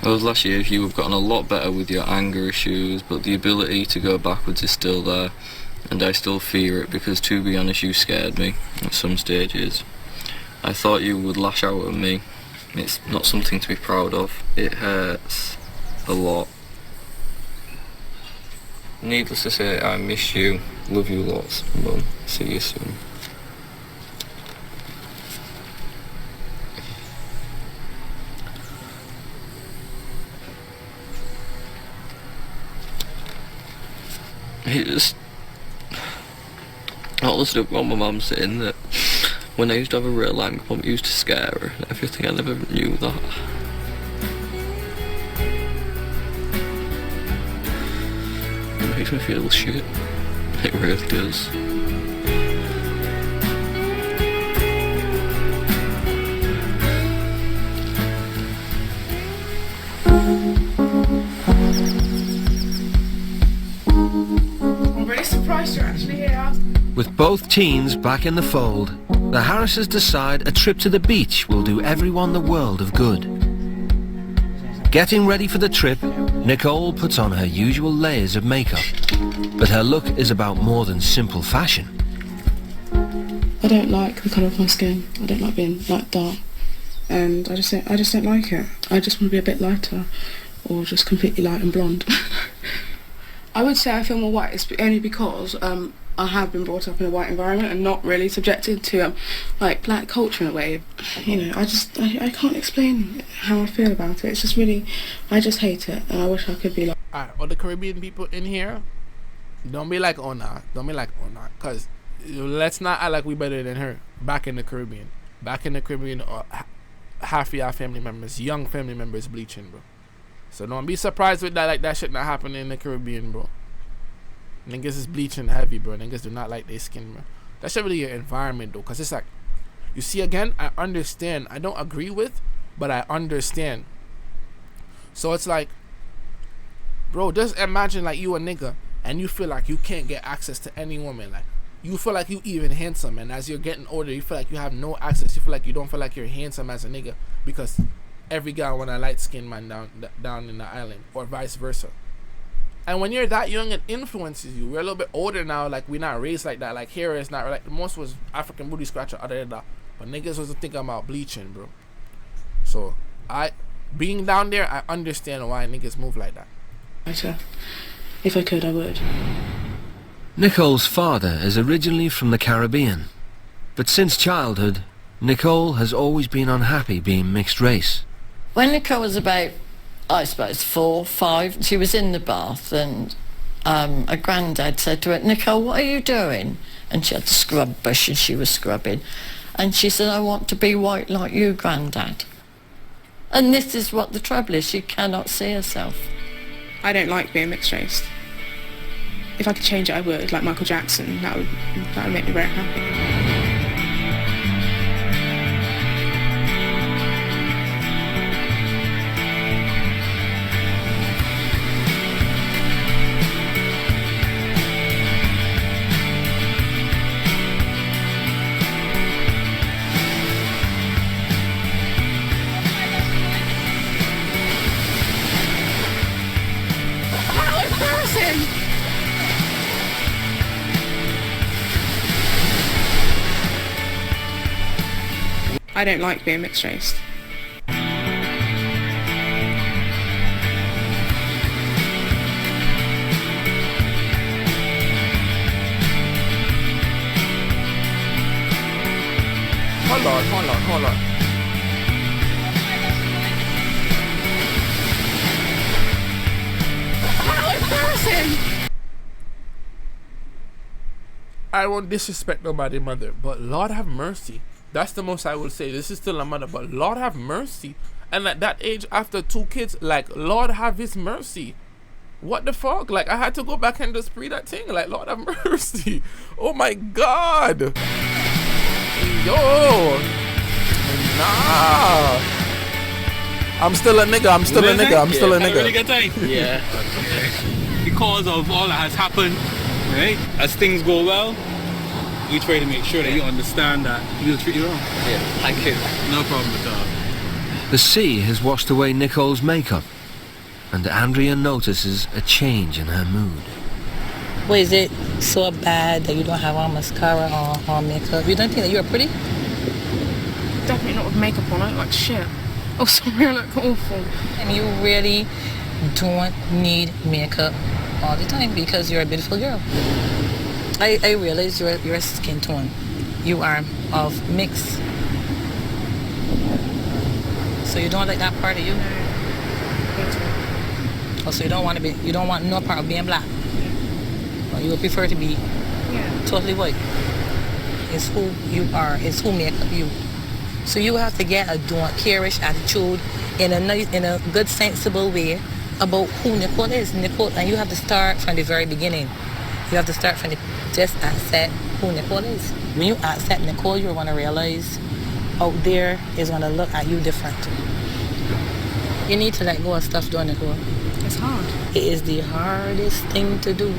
Over the last year you have gotten a lot better with your anger issues, but the ability to go backwards is still there, and I still fear it because, to be honest, you scared me at some stages. I thought you would lash out at me. It's not something to be proud of. It hurts a lot. Needless to say, I miss you. Love you lots, Mum. See you soon. I honestly don't want my mum saying that when I used to have a real anger, Mum used to scare her and everything. I never knew that. It makes me feel shit. It really does. I'm really surprised you're actually here. With both teens back in the fold, the Harrises decide a trip to the beach will do everyone the world of good. Getting ready for the trip, Nicole puts on her usual layers of makeup, but her look is about more than simple fashion. I don't like the colour of my skin. I don't like being like dark, and I just don't like it. I just want to be a bit lighter, or just completely light and blonde. I would say I feel more white. It's only because I have been brought up in a white environment and not really subjected to like black culture in a way. You know, I can't explain how I feel about it. It's just really, I just hate it, and I wish I could be like. Alright, all the Caribbean people in here, don't be like Ona. Don't be like Ona, cause let's not act like we better than her. Back in the Caribbean, half of your family members, young family members, bleaching, bro. So don't be surprised with that, like that shit not happening in the Caribbean, bro. Niggas is bleaching heavy, bro. Niggas do not like their skin, bro. That should really your environment, though, because it's like, you see, again, I understand. I don't agree with, but I understand. So it's like, bro, just imagine like you a nigga and you feel like you can't get access to any woman. Like, you feel like you even handsome, and as you're getting older, you feel like you have no access. You feel like you don't feel like you're handsome as a nigga because every guy want a light-skinned man down in the island, or vice versa. And when you're that young, it influences you. We're a little bit older now, like we're not raised like that. Like here is not like most was African booty scratcher other than that. But niggas wasn't thinking about bleaching, bro. So being down there, I understand why niggas move like that. If I could, I would. Nicole's father is originally from the Caribbean, but since childhood, Nicole has always been unhappy being mixed race. When Nicole was about, I suppose, 4, 5, she was in the bath, and a granddad said to her, "Nicole, what are you doing?" And she had the scrub brush and she was scrubbing. And she said, "I want to be white like you, Granddad." And this is what the trouble is, she cannot see herself. I don't like being mixed race. If I could change it, I would, like Michael Jackson. That would make me very happy. I don't like being mixed race. Hold on. How embarrassing! I won't disrespect nobody, mother, but Lord have mercy. That's the most I will say. This is still a mother, but Lord have mercy. And at that age, after 2 kids, like, Lord have his mercy. What the fuck? Like, I had to go back and just read that thing. Like, Lord have mercy. Oh my God. Yo. Nah. I'm still a nigga. Really good time. Yeah. Because of all that has happened, right? As things go well, we try to make sure that you understand that we'll treat you wrong. Yeah, thank you. No problem at all. The sea has washed away Nicole's makeup, and Andrea notices a change in her mood. Well, is it so bad that you don't have on mascara or makeup? You don't think that you're pretty? Definitely not with makeup on. I look like shit. Oh, sorry, I look awful. And you really don't need makeup all the time because you're a beautiful girl. I realize your skin tone. You are of mix. So you don't like that part of you? Oh, so you don't want no part of being black? Or you would prefer to be totally white? It's who you are, it's who make up you. So you have to get a don't care-ish attitude in a good, sensible way about who Nicole is. Nicole, and you have to start from the very beginning. You have to start from just accept who Nicole is. When you accept Nicole, you're going to realize out there is going to look at you different. You need to let go of stuff, don't Nicole? It's hard. It is the hardest thing to do.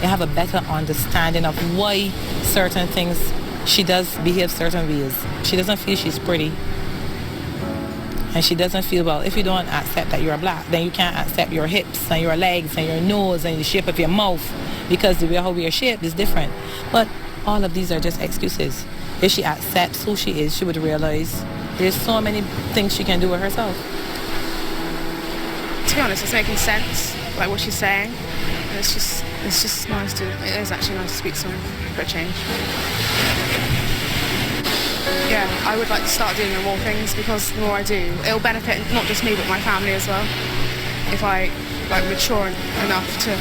you have a better understanding of why certain things she does behave certain ways. She doesn't feel she's pretty. And she doesn't feel, well, if you don't accept that you're black, then you can't accept your hips and your legs and your nose and the shape of your mouth, because the way how we are shaped is different. But all of these are just excuses. If she accepts who she is, she would realize there's so many things she can do with herself. To be honest, it's making sense, like what she's saying. And it's just nice it is actually nice to speak to someone for a change. Yeah, I would like to start doing more things, because the more I do, it'll benefit not just me but my family as well. If I mature enough to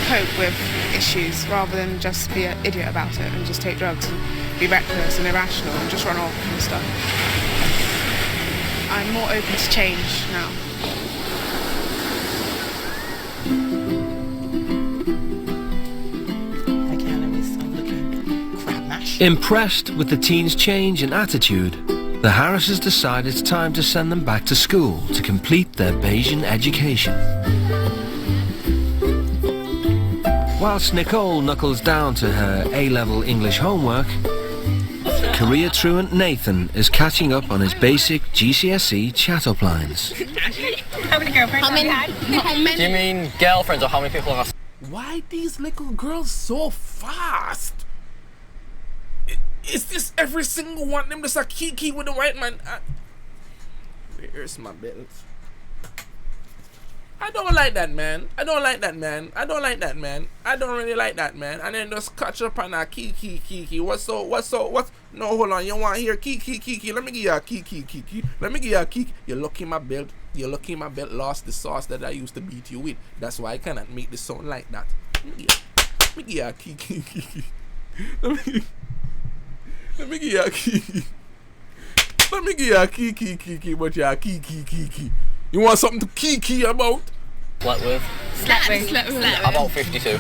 cope with issues rather than just be an idiot about it and just take drugs and be reckless and irrational and just run off and stuff. I'm more open to change now. Impressed with the teens' change in attitude, the Harrises decide it's time to send them back to school to complete their Bayesian education. Whilst Nicole knuckles down to her A-level English homework, career truant Nathan is catching up on his basic GCSE chat-up lines. How many girlfriends How many? Do you mean girlfriends, or how many people have? Why these little girls so fast? Is this every single one of them just a kiki with the white man? Where's my belt? I don't like that, man. I don't like that, man. I don't like that, man. I don't really like that, man. And then just catch up on a kiki. What's? No, hold on. You want to hear kiki? Let me give you a kiki. Let me give you a kiki. You're lucky my belt lost the sauce that I used to beat you with. That's why I cannot make the sound like that. Let me give you a kiki. Let me give you a kiki. Let me give you a kiki, but you're a kiki. You want something to kiki about? Slept with? About 52.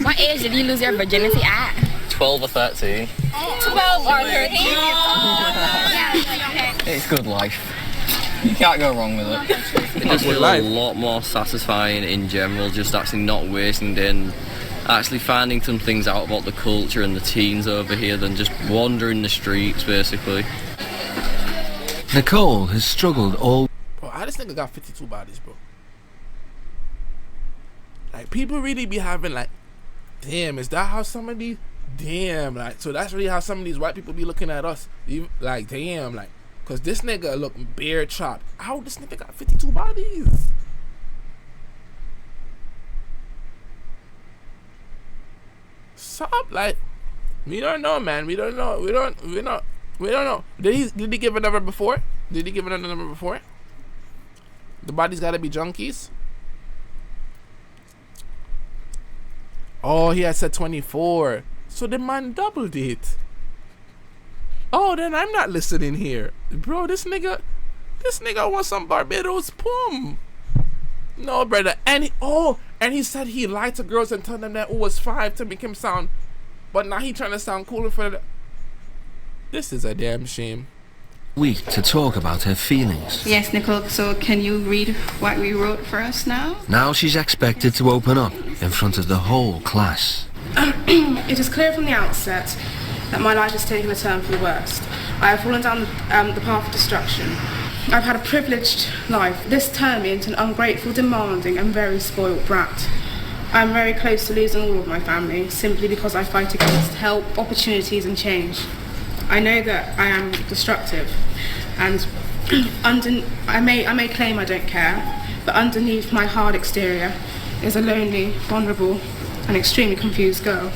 What age did you lose your virginity at? 12 or 13. 12 or 13? It's good life. You can't go wrong with it. It does feel a lot more satisfying in general, just actually not wasting it and actually finding some things out about the culture and the teens over here than just wandering the streets, basically. Nicole has struggled all... Bro, I just think I got 52 bodies, bro. Like, people really be having, like, damn, is that how some of these... Damn, like, so that's really how some of these white people be looking at us. Like, damn, like, because this nigga look bare chopped. How this nigga got 52 bodies? Stop, like, we don't know, man. We don't know. We don't know. Did he give a number before? The body's gotta be junkies. Oh, he had said 24. So the man doubled it. Oh, then I'm not listening here. Bro, this nigga wants some Barbados pum. No, brother. And he said he lied to girls and told them that it was 5 to make him sound. But now he trying to sound cooler for the... This is a damn shame. Week to talk about her feelings. Yes, Nicole, so can you read what we wrote for us now? Now she's expected to open up in front of the whole class. It is clear from the outset that my life has taken a turn for the worst. I have fallen down the path of destruction. I've had a privileged life. This turned me into an ungrateful, demanding and very spoiled brat. I'm very close to losing all of my family simply because I fight against help, opportunities and change. I know that I am destructive and I may claim I don't care, but underneath my hard exterior is a lonely, vulnerable and extremely confused girl.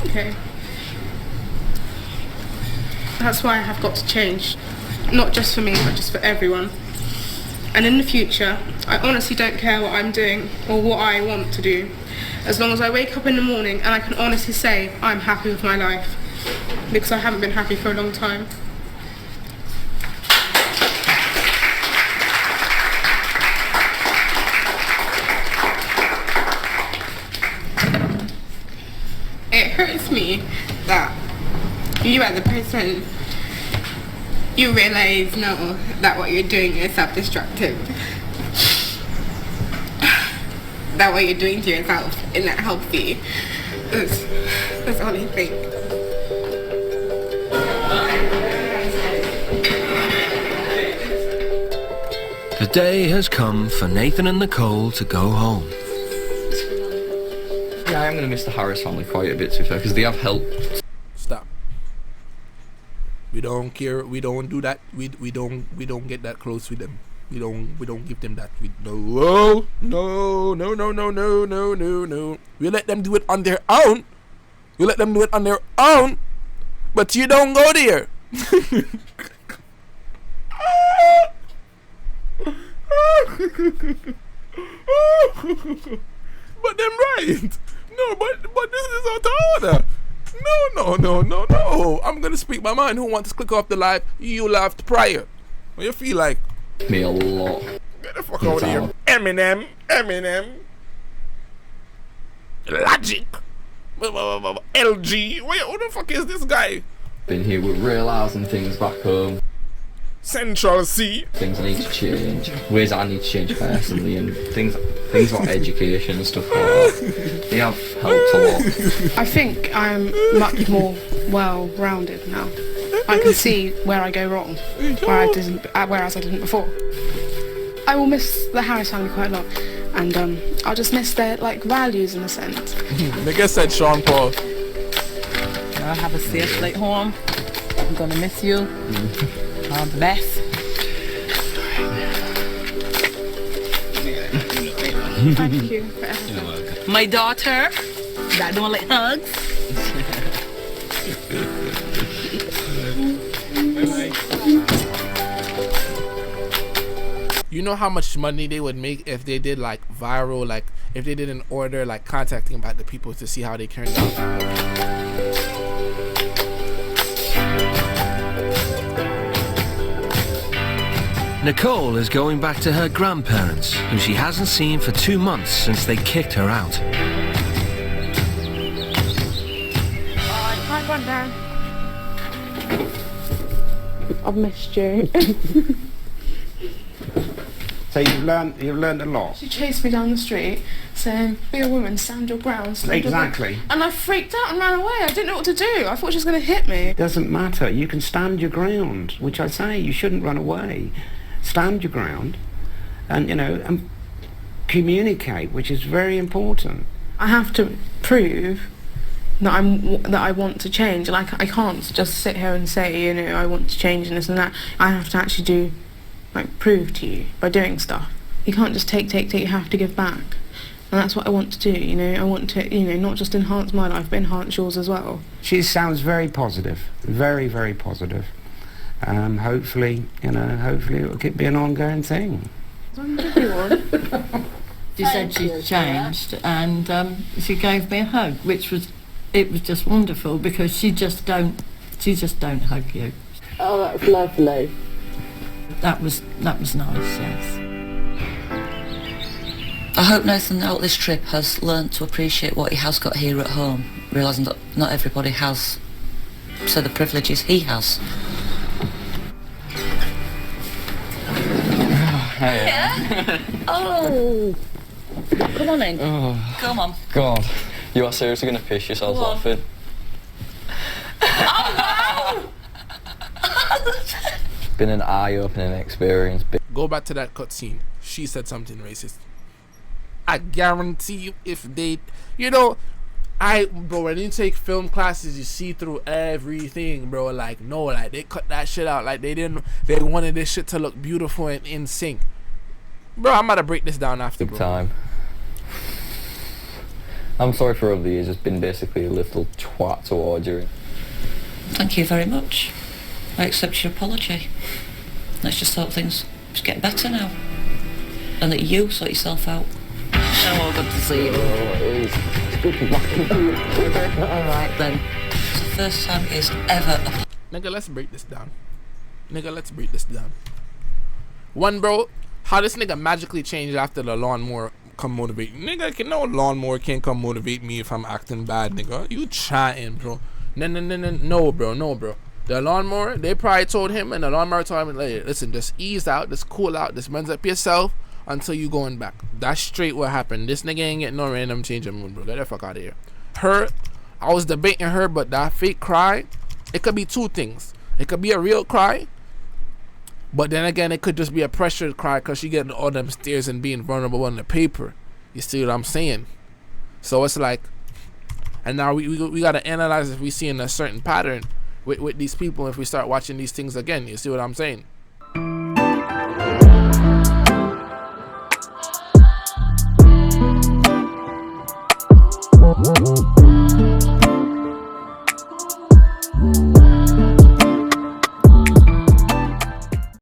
Okay. That's why I have got to change. Not just for me, but just for everyone. And in the future, I honestly don't care what I'm doing or what I want to do. As long as I wake up in the morning and I can honestly say I'm happy with my life. Because I haven't been happy for a long time. It hurts me that you as a person, you realize now that what you're doing is self-destructive. That what you're doing to yourself is not healthy. That's all I think. The day has come for Nathan and Nicole to go home. Yeah, I am going to miss the Harris family quite a bit, to be fair, because they have helped. Stop. We don't care. We don't do that. We don't get that close with them. We don't give them that. No. We let them do it on their own. But you don't go there. But them right. No, but this is out of order. No. I'm gonna speak my mind. Who wants to click off the live? You laughed prior. What you feel like? Me a lot. Get the fuck out of here. Eminem. Logic. LG. Who the fuck is this guy? Been here with realising things back home. Central C. Things I need to change. Ways I need to change personally, and things like education and stuff like that. They have helped a lot. I think I'm much more well-rounded now. I can see where I go wrong, whereas I didn't before. I will miss the Harris family quite a lot, and I'll just miss their values in a sense. Nigga said Sean Paul. I'll have a safe flight home. I'm gonna miss you. All the best. Thank you for everything. My daughter, that don't like hugs. You know how much money they would make if they did viral, if they did an order contacting about the people to see how they turned out. Nicole is going back to her grandparents, who she hasn't seen for 2 months since they kicked her out. Hi, Granddad. I've missed you. So you've learned a lot. She chased me down the street saying, "Be a woman, stand your ground." Exactly. And I freaked out and ran away. I didn't know what to do. I thought she was going to hit me. Doesn't matter. You can stand your ground, which I say you shouldn't run away. Stand your ground, and and communicate, which is very important. I have to prove that I want to change, and I can't just sit here and say I want to change and this and that. I have to actually prove to you by doing stuff. You can't just take. You have to give back, and that's what I want to do. I want to not just enhance my life, but enhance yours as well. She sounds very positive, very, very positive. Hopefully it will be an ongoing thing. She said she's changed, and she gave me a hug, which was just wonderful, because she just don't hug you. Oh, that's lovely. That was nice, yes. I hope Nathan out this trip has learnt to appreciate what he has got here at home, realising that not everybody has the privileges he has. Yeah? Oh! Come on in. Oh. Come on. God, you are seriously going to piss yourselves laughing? Oh, wow! Been an eye-opening experience. Go back to that cutscene. She said something racist. I guarantee you, if they, bro, when you take film classes, you see through everything, bro. They cut that shit out. They wanted this shit to look beautiful and in sync. Bro, I'm about to break this down after, bro. Big time. I'm sorry for over the years. It's been basically a little twat towards you. Thank you very much. I accept your apology. Let's just hope things just get better now. And that you sort yourself out. Oh, good to see you. Alright then. It's the first time he has ever... Nigga, let's break this down. One, bro, how this nigga magically changed after the lawnmower come motivate me. Nigga, no lawnmower can't come motivate me if I'm acting bad, nigga. You chatting, bro. No, bro. The lawnmower, they probably told him, and the lawnmower told him, like, listen, just ease out, just cool out, just mends up yourself until you going back. That's straight what happened. This nigga ain't getting no random change of mood, bro. Get the fuck out of here. Her, I was debating her, but that fake cry, it could be two things. It could be a real cry, but then again, it could just be a pressured cry because she getting all them stares and being vulnerable on the paper. You see what I'm saying? So it's like, and now we got to analyze if we see in a certain pattern with these people if we start watching these things again. You see what I'm saying?